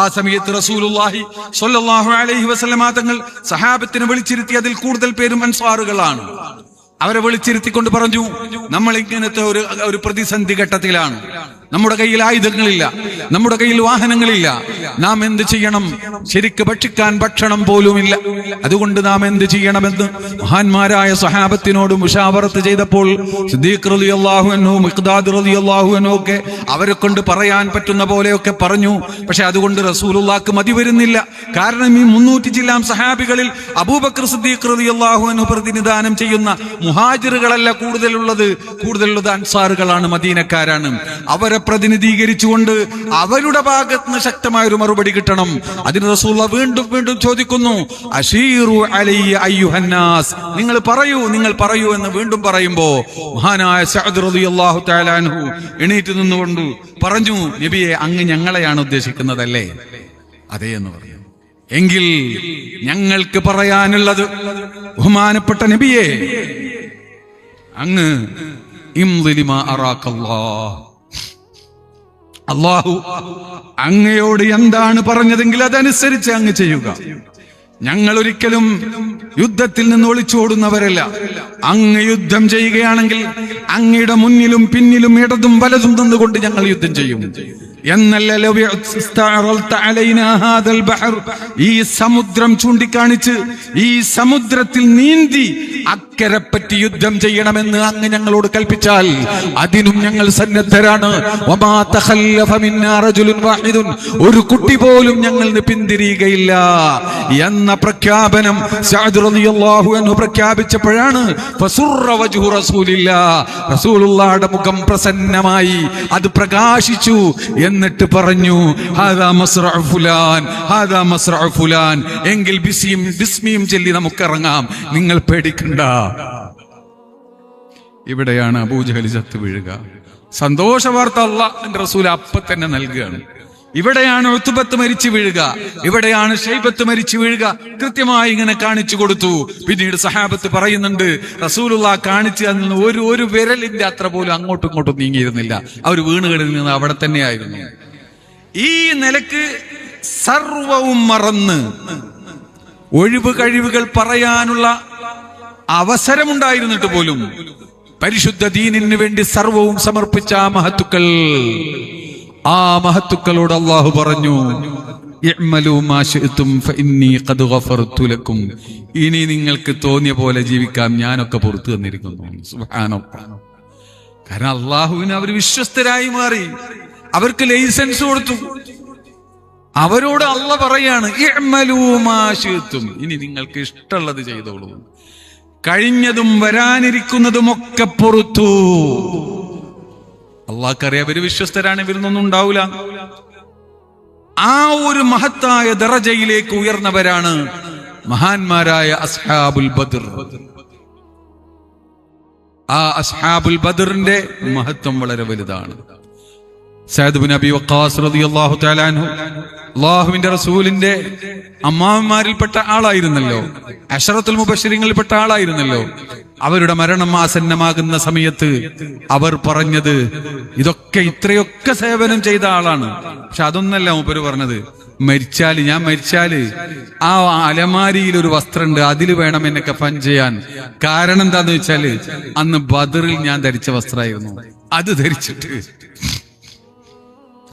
ആ സമയത്ത് റസൂലുള്ളാഹി സ്വല്ലല്ലാഹു അലൈഹി വസല്ലമ തങ്ങൾ സഹാബത്തിനെ വിളിച്ചിരുത്തി. അതിൽ കൂടുതൽ പേരും അൻസാറുകളാണ്. അവരെ വിളിച്ചിരുത്തിക്കൊണ്ട് പറഞ്ഞു, നമ്മൾ ഇങ്ങനത്തെ ഒരു പ്രതിസന്ധി ഘട്ടത്തിലാണ്. നമ്മുടെ കയ്യിൽ ആയുധങ്ങളില്ല, നമ്മുടെ കയ്യിൽ വാഹനങ്ങളില്ല. നാം എന്ത് ചെയ്യണം? ശരിക്ക് ഭക്ഷിക്കാൻ ഭക്ഷണം പോലുമില്ല. അതുകൊണ്ട് നാം എന്ത് ചെയ്യണമെന്ന് മഹാന്മാരായ സഹാബത്തിനോട് മുശാവറത്ത് ചെയ്തപ്പോൾ സിദ്ദീഖ് റളിയല്ലാഹു അൻഹു, മിഖ്ദാദ് റളിയല്ലാഹു അൻഹു ഒക്കെ അവരെ കൊണ്ട് പറയാൻ പറ്റുന്ന പോലെയൊക്കെ പറഞ്ഞു. പക്ഷെ അതുകൊണ്ട് റസൂലുള്ളാഹിക്ക് മതി വരുന്നില്ല. കാരണം ഈ 300 ചില്ലാൻ സഹാബികളിൽ അബൂബക്കർ സിദ്ദീഖ് റളിയല്ലാഹു അൻഹു പ്രതിനിധാനം ചെയ്യുന്ന മുഹാജിറുകളല്ല കൂടുതലുള്ളത് അൻസാറുകളാണ്, മദീനക്കാരാണ്. അവരെ പ്രതിനിധീകരിച്ചുകൊണ്ട് അവരുടെ ഭാഗത്ത് നിന്ന് ശക്തമായ ഒരു മറുപടി കിട്ടണം. അതിന് റസൂലുള്ളാഹി വീണ്ടും വീണ്ടും ചോദിക്കുന്നു, അശീറു അലയ്യ അയ്യുഹന്നാസ്, നിങ്ങൾ പറയൂ എന്ന് വീണ്ടും പറയുമ്പോ മഹാനായ സഅദ് റളിയല്ലാഹു തആല അൻഹു എണീറ്റ് നിന്നുകൊണ്ട് പറഞ്ഞു, നബിയെ, അങ്ങ് ഞങ്ങളെയാണ് ഉദ്ദേശിക്കുന്നതല്ലേ? അതേ എന്ന് പറഞ്ഞു. എങ്കിൽ ഞങ്ങൾക്ക് പറയാനുള്ളത്, ബഹുമാനപ്പെട്ട നബിയെ, അങ്ങ് അല്ലാഹു അങ്ങയോട് എന്താണ് പറഞ്ഞതെങ്കിൽ അതനുസരിച്ച് അങ്ങ് ചെയ്യുക. ഞങ്ങൾ ഒരിക്കലും യുദ്ധത്തിൽ നിന്ന് ഒളിച്ചോടുന്നവരല്ല. അങ്ങ് യുദ്ധം ചെയ്യുകയാണെങ്കിൽ അങ്ങയുടെ മുന്നിലും പിന്നിലും ഇടതും വലതും നിന്നുകൊണ്ട് ഞങ്ങൾ യുദ്ധം ചെയ്യും എന്നല്ല. ഈ സമുദ്രം ചൂണ്ടിക്കാണിച്ച് ഈ സമുദ്രത്തിൽ നീന്തി അക്കരെപ്പറ്റി യുദ്ധം ചെയ്യണമെന്ന് അങ്ങ് ഞങ്ങളോട് കൽപ്പിച്ചാൽ അതിനും ഞങ്ങൾ സന്നദ്ധരാണ്. ഒരു കുട്ടി പോലും ഞങ്ങൾ പിന്തിരിയുകയില്ല എന്ന പ്രഖ്യാപനം സഅദ് റളിയല്ലാഹു അൻഹു പ്രഖ്യാപിച്ചപ്പോഴാണ് റസൂലുള്ളാഹിയുടെ മുഖം പ്രസന്നമായി, അത് പ്രകാശിച്ചു. എന്നിട്ട് പറഞ്ഞു, ഹാദാ മസ്റഉ ഫുലാൻ, ഹാദാ മസ്റഉ ഫുലാൻ, എങ്കിൽ ബിസ്മിയും ചൊല്ലി നമുക്കിറങ്ങാം, നിങ്ങൾ പേടിക്കണ്ട. ഇവിടെയാണ് അബൂജഹൽ ചത്തു വീഴുക. സന്തോഷ വാർത്ത അല്ലാഹുവിന്റെ റസൂൽ അപ്പ തന്നെ നൽകുകയാണ്. ഇവിടെയാണ് ഉത്ബത്ത് മരിച്ചു വീഴുക, ഇവിടെയാണ് ഷൈബത്ത് മരിച്ചു വീഴുക. കൃത്യമായി ഇങ്ങനെ കാണിച്ചു കൊടുത്തു. പിന്നീട് സഹാബത്ത് പറയുന്നുണ്ട്, റസൂലുള്ളാഹ് കാണിച്ചു തന്ന ഒരു വിരലിന്റെ അത്ര പോലും അങ്ങോട്ടും ഇങ്ങോട്ടും നീങ്ങിയിരുന്നില്ല. അവർ വീണ് കിടന്നത് അവിടെ തന്നെയായിരുന്നു. ഈ നിലക്ക് സർവവും മറന്ന് ഒഴിവ് കഴിവുകൾ പറയാനുള്ള അവസരമുണ്ടായിരുന്നിട്ട് പോലും പരിശുദ്ധ ദീനിന് വേണ്ടി സർവവും സമർപ്പിച്ച ആ മഹത്തുക്കൾ, ആ മഹത്തുക്കളോട് അല്ലാഹു പറഞ്ഞു, ഇഅ്മലൂ മാ ശിഅ്തും ഫഇന്നീ ഖദ് ഗഫർതു ലക്കും, ഇനി നിങ്ങൾക്ക് തോന്നിയ പോലെ ജീവിക്കാം, ഞാനൊക്കെ പുറത്തു തന്നിരിക്കുന്നു. സുബ്ഹാനല്ലാഹ്. കാരണം അല്ലാഹുവിന് അവർ വിശ്വസ്തരായി മാറി, അവർക്ക് ലൈസൻസ് കൊടുത്തു. അവരോട് അല്ലാഹ് പറയാണ്, ഇഅ്മലൂ മാ ശിഅ്തും, ഇനി നിങ്ങൾക്ക് ഇഷ്ടമുള്ളത് ചെയ്തോളൂ, കഴിഞ്ഞതും വരാനിരിക്കുന്നതും ഒക്കെ പുറത്തു. അള്ളാഹ്ക്കറിയാം ഇവര് വിശ്വസ്തരാണ്, ഇവരൊന്നും ഉണ്ടാവില്ല. ആ ഒരു മഹത്തായ ദറജയിലേക്ക് ഉയർന്നവരാണ് മഹാന്മാരായ അസ്ഹാബുൽ ബദർ. ആ അസ്ഹാബുൽ ബദറിന്റെ മഹത്വം വളരെ വലുതാണ്. സഅദ് ഇബ്നു അബി വഖാസ് റളിയല്ലാഹു തആല അൻഹു അല്ലാഹുവിന്റെ റസൂലിന്റെ അമ്മാവന്മാരിൽപ്പെട്ട ആളായിരുന്നല്ലോ, അശറത്തുൽ മുബശ്ശിരീങ്ങളിൽപ്പെട്ട ആളായിരുന്നല്ലോ. അവരുടെ മരണം ആസന്നമാകുന്ന സമയത്ത് അവർ പറഞ്ഞത്, ഇത്രയൊക്കെ സേവനം ചെയ്ത ആളാണ്, പക്ഷെ അതൊന്നല്ല മൂപ്പര് പറഞ്ഞത്, ഞാൻ മരിച്ചാല് ആ അലമാരിയിൽ ഒരു വസ്ത്രമുണ്ട്, അതിൽ വേണം എന്നെ കഫൻ ചെയ്യാൻ. കാരണം എന്താന്ന് വെച്ചാല് അന്ന് ബദറിൽ ഞാൻ ധരിച്ച വസ്ത്രമായിരുന്നു, അത് ധരിച്ചിട്ട്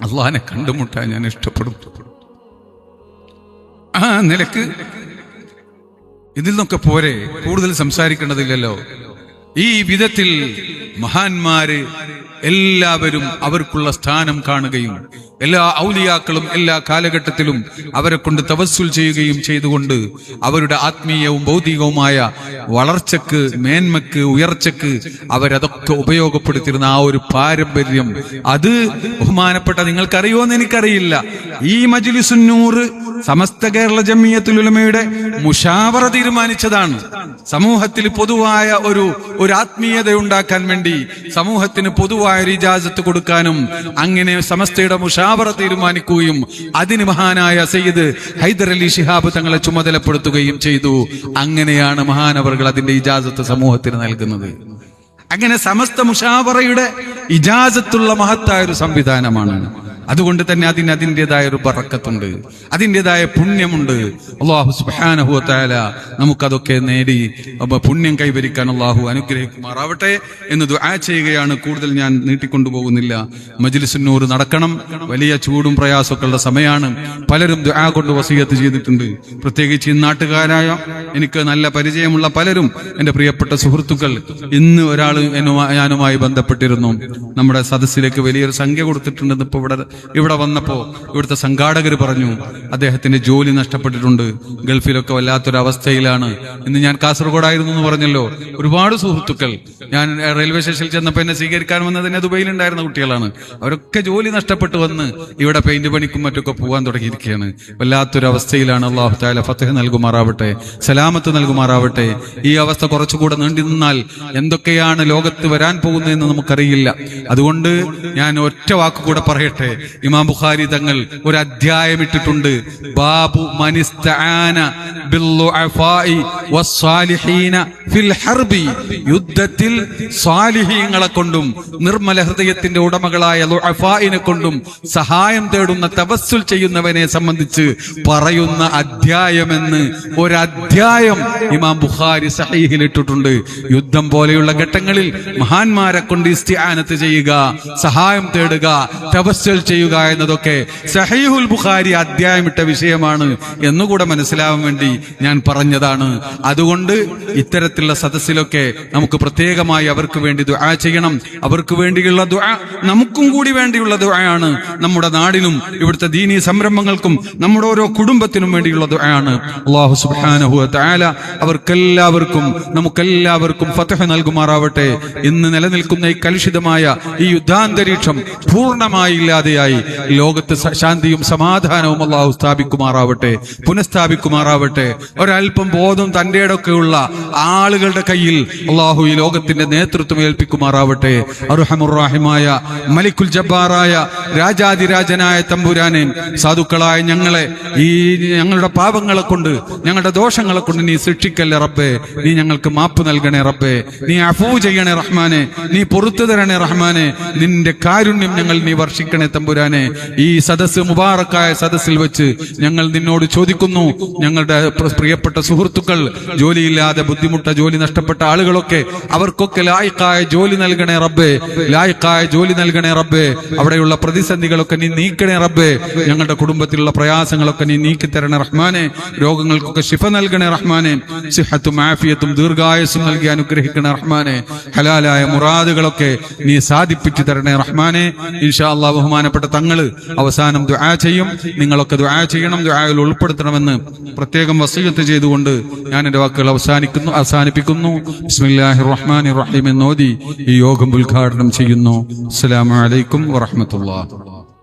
അള്ളാഹിനെ കണ്ടുമുട്ടാൻ ഞാൻ ഇഷ്ടപ്പെടും. ആ നിലക്ക് ഇതിൽ നിന്നൊക്കെ പോരെ, കൂടുതൽ സംസാരിക്കേണ്ടതില്ലല്ലോ. ഈ വിധത്തിൽ മഹാന്മാര് എല്ലാവരും അവർക്കുള്ള സ്ഥാനം കാണുകയും എല്ലാ ഔലിയാക്കളും എല്ലാ കാലഘട്ടത്തിലും അവരെ കൊണ്ട് തവസ്സുൽ ചെയ്യുകയും ചെയ്തുകൊണ്ട് അവരുടെ ആത്മീയവും ഭൗതികവുമായ വളർച്ചക്ക്, മേന്മക്ക്, ഉയർച്ചക്ക് അവരതൊക്കെ ഉപയോഗപ്പെടുത്തിയിരുന്ന ആ ഒരു പാരമ്പര്യം, അത് ബഹുമാനപ്പെട്ട നിങ്ങൾക്കറിയുമോന്ന് എനിക്കറിയില്ല, ഈ മജ്ലിസുൻ നൂർ സമസ്ത കേരള ജമിയത്തുൽ ഉലമയുടെ മുശാവറ തീരുമാനിച്ചതാണ്. സമൂഹത്തിൽ പൊതുവായ ഒരു ആത്മീയത ഉണ്ടാക്കാൻ വേണ്ടി, സമൂഹത്തിന് പൊതുവായ ഒരു ഇജാസത്ത് കൊടുക്കാനും അങ്ങനെ സമസ്തയുടെ മുശാവറ തീരുമാനിക്കുകയും അതിന് മഹാനായ സയ്യിദ് ഹൈദർ അലി ശിഹാബ് തങ്ങളെ ചുമതലപ്പെടുത്തുകയും ചെയ്തു. അങ്ങനെയാണ് മഹാനവറുകൾ അതിന്റെ ഇജാസത്ത് സമൂഹത്തിന് നൽകുന്നത്. അങ്ങനെ സമസ്ത മുശാവറയുടെ ഇജാസത്തുള്ള മഹത്തായ ഒരു സംവിധാനമാണ്. അതുകൊണ്ട് തന്നെ അതിൻ്റെതായ ഒരു ബറക്കത്തുണ്ട്, അതിൻ്റെതായ പുണ്യമുണ്ട്. അല്ലാഹു സുബ്ഹാനഹു വ തആല നമുക്കതൊക്കെ നേടി പുണ്യം കൈവരിക്കാൻ അല്ലാഹു അനുഗ്രഹിക്കുമാറാവട്ടെ എന്ന് ദുആ ചെയ്യുകയാണ്. കൂടുതൽ ഞാൻ നീട്ടിക്കൊണ്ടുപോകുന്നില്ല. മജ്ലിസുൻ നൂർ നടക്കണം. വലിയ ചൂടും പ്രയാസമൊക്കെ ഉള്ള സമയമാണ്. പലരും ദുആ കൊണ്ട് വസിയത്ത് ചെയ്തിട്ടുണ്ട്. പ്രത്യേകിച്ച് ഈ നാട്ടുകാരായ എനിക്ക് നല്ല പരിചയമുള്ള പലരും, എൻ്റെ പ്രിയപ്പെട്ട സുഹൃത്തുക്കൾ, ഇന്ന് ഒരാൾ ഞാനുമായി ബന്ധപ്പെട്ടിരുന്നു. നമ്മുടെ സദസ്സിലേക്ക് വലിയൊരു സംഖ്യ കൊടുത്തിട്ടുണ്ടെന്ന് ഇപ്പോൾ ഇവിടെ വന്നപ്പോ ഇവിടുത്തെ സംഘാടകർ പറഞ്ഞു, അദ്ദേഹത്തിന്റെ ജോലി നഷ്ടപ്പെട്ടിട്ടുണ്ട്, ഗൾഫിലൊക്കെ വല്ലാത്തൊരവസ്ഥയിലാണ്. ഇന്ന് ഞാൻ കാസർഗോഡായിരുന്നു എന്ന് പറഞ്ഞല്ലോ. ഒരുപാട് സുഹൃത്തുക്കൾ, ഞാൻ റെയിൽവേ സ്റ്റേഷനിൽ ചെന്നപ്പോൾ എന്നെ സ്വീകരിക്കാൻ വന്നതിന് ദുബൈയിലുണ്ടായിരുന്ന കുട്ടികളാണ്. അവരൊക്കെ ജോലി നഷ്ടപ്പെട്ട് വന്ന് ഇവിടെ പെയിന്റ് പണിക്കും മറ്റൊക്കെ പോകാൻ തുടങ്ങിയിരിക്കുകയാണ്. വല്ലാത്തൊരവസ്ഥയിലാണ്. അല്ലാഹു തആല ഫത്ഹ് നൽകുമാറാവട്ടെ, സലാമത്ത് നൽകുമാറാവട്ടെ. ഈ അവസ്ഥ കുറച്ചുകൂടെ നീണ്ടു നിന്നാൽ എന്തൊക്കെയാണ് ലോകത്ത് വരാൻ പോകുന്നതെന്ന് നമുക്കറിയില്ല. അതുകൊണ്ട് ഞാൻ ഒറ്റ വാക്കുകൂടെ പറയട്ടെ, ഇമാം ബുഖാരി തങ്ങൾ ഒരു അധ്യായം ഇട്ടിട്ടുണ്ട്. ബാബു മനിസ്തആന ബിൽലുഅഫാഇ വസ്സാലിഹീന ഫിൽ ഹർബി. യുദ്ധത്തിൽ സ്വാലിഹീങ്ങളെ കൊണ്ടും നിർമ്മല ഹൃദയത്തിന്റെ ഉടമകളായ ലുഅഫാഇനെ കൊണ്ടും സഹായം തേടുന്ന തവസ്സുൽ ചെയ്യുന്നവനെ സംബന്ധിച്ച് പറയുന്ന അധ്യായമെന്ന് ഒരധ്യായം ഇമാം ബുഖാരി സഹീഹിൽ ഇട്ടിട്ടുണ്ട്. യുദ്ധം പോലെയുള്ള ഘട്ടങ്ങളിൽ മഹാന്മാരെ കൊണ്ട് ഇസ്തിആനത്ത് ചെയ്യുക, സഹായം തേടുക, തവസ്സുൽ ചെയ്യുക എന്നതൊക്കെ സഹീഹുൽ ബുഖാരി അധ്യായമിട്ട വിഷയമാണ് എന്നുകൂടെ മനസ്സിലാവാൻ വേണ്ടി ഞാൻ പറഞ്ഞതാണ്. അതുകൊണ്ട് ഇത്തരത്തിലുള്ള സദസ്സിലൊക്കെ നമുക്ക് പ്രത്യേകമായി അവർക്ക് വേണ്ടി ദുആ ചെയ്യണം. അവർക്ക് വേണ്ടിയുള്ള ദുആ നമുക്കും കൂടി വേണ്ടിയുള്ള ദുആയാണ്. നമ്മുടെ നാടിനും ഇവിടുത്തെ ദീനീ സംരംഭങ്ങൾക്കും നമ്മുടെ ഓരോ കുടുംബത്തിനും വേണ്ടിയുള്ള ദുആയാണ്. അല്ലാഹു സുബ്ഹാനഹു വ തആല അവർക്കെല്ലാവർക്കും നമുക്കെല്ലാവർക്കും ഫത്ഹ് നൽകുമാറാവട്ടെ. ഇന്ന് നിലനിൽക്കുന്ന ഈ കലുഷിതമായ ഈ യുദ്ധാന്തരീക്ഷം പൂർണ്ണമായി ഇല്ലാതെയായി ലോകത്ത് ശാന്തിയും സമാധാനവും അല്ലാഹു സ്ഥാപിക്കുമാറാവട്ടെ, പുനഃസ്ഥാപിക്കുമാറാവട്ടെ. ഒരൽപ്പം ബോധം തന്റെ ഇടയൊക്കെയുള്ള ആളുകളുടെ കയ്യിൽ അല്ലാഹു ഈ ലോകത്തിന്റെ നേതൃത്വം ഏൽപ്പിക്കുമാറാവട്ടെ. അർഹമുർ റഹീമായ മലിക്കുൽ ജബ്ബാറായ രാജാതിരാജനായ തമ്പുരാനെ, സാധുക്കളായ ഞങ്ങളെ ഈ ഞങ്ങളുടെ പാപങ്ങളെ കൊണ്ട് ഞങ്ങളുടെ ദോഷങ്ങളെ കൊണ്ട് നീ ശിക്ഷിക്കല്ലേ റബ്ബേ. നീ ഞങ്ങൾക്ക് മാപ്പ് നൽകണേ റബ്ബേ. നീ അഫൂ ചെയ്യണേ റഹ്മാനെ. നീ പുറത്തു തരണേ റഹ്മാനെ. നിന്റെ കാരുണ്യം നീ വർഷിക്കണേ തമ്പുരാനെ. ഈ സദസ്സ് മുബാറക്കായ സദസ്സിൽ വെച്ച് ഞങ്ങൾ നിന്നോട് ചോദിക്കുന്നു, ഞങ്ങളുടെ പ്രിയപ്പെട്ട സുഹൃത്തുക്കൾ ജോലിയില്ലാതെ ബുദ്ധിമുട്ട ജോലി നഷ്ടപ്പെട്ട ആളുകളൊക്കെ അവർക്കൊക്കെ ലായിക്കായ ജോലി നൽകണേ റബ്ബേ. ലായിക്കായ ജോലി നൽകണേ റബ്ബേ. അവിടെയുള്ള പ്രതിസന്ധികളൊക്കെ നീ നീക്കണേ റബ്ബേ. ഞങ്ങളുടെ കുടുംബത്തിലുള്ള പ്രയാസങ്ങളൊക്കെ നീ നീക്കി തരണേ റഹ്മാനെ. രോഗങ്ങൾക്കൊക്കെ ശിഫ നൽകണേ റഹ്മാനെ. സിഹത്തും ആഫിയത്തും ദീർഘായുസ്സും നൽകി അനുഗ്രഹിക്കണേ റഹ്മാനെ. ഹലാലായ മുറാദുകളൊക്കെ നീ സാധിപ്പിച്ചു തരണേ റഹ്മാനെ. ഇൻഷാ അല്ലാഹ് ബഹുമാനപ്പെട്ട തങ്ങള് അവസാനം ദുആ ചെയ്യും. നിങ്ങളൊക്കെ ദുആ ചെയ്യണം, ദുആയിൽ ഉൾപ്പെടുത്തണമെന്ന് പ്രത്യേകം വസിയത്ത് ചെയ്തുകൊണ്ട് ഞാൻ എന്റെ വാക്കുകൾ അവസാനിപ്പിക്കുന്നു. ബിസ്മില്ലാഹിർ റഹ്മാനിർ റഹീം എന്നോതി ഈ യോഗം ഉദ്ഘാടനം ചെയ്യുന്നു. അസ്സലാമു അലൈക്കും വറഹ്മത്തുള്ളാഹി.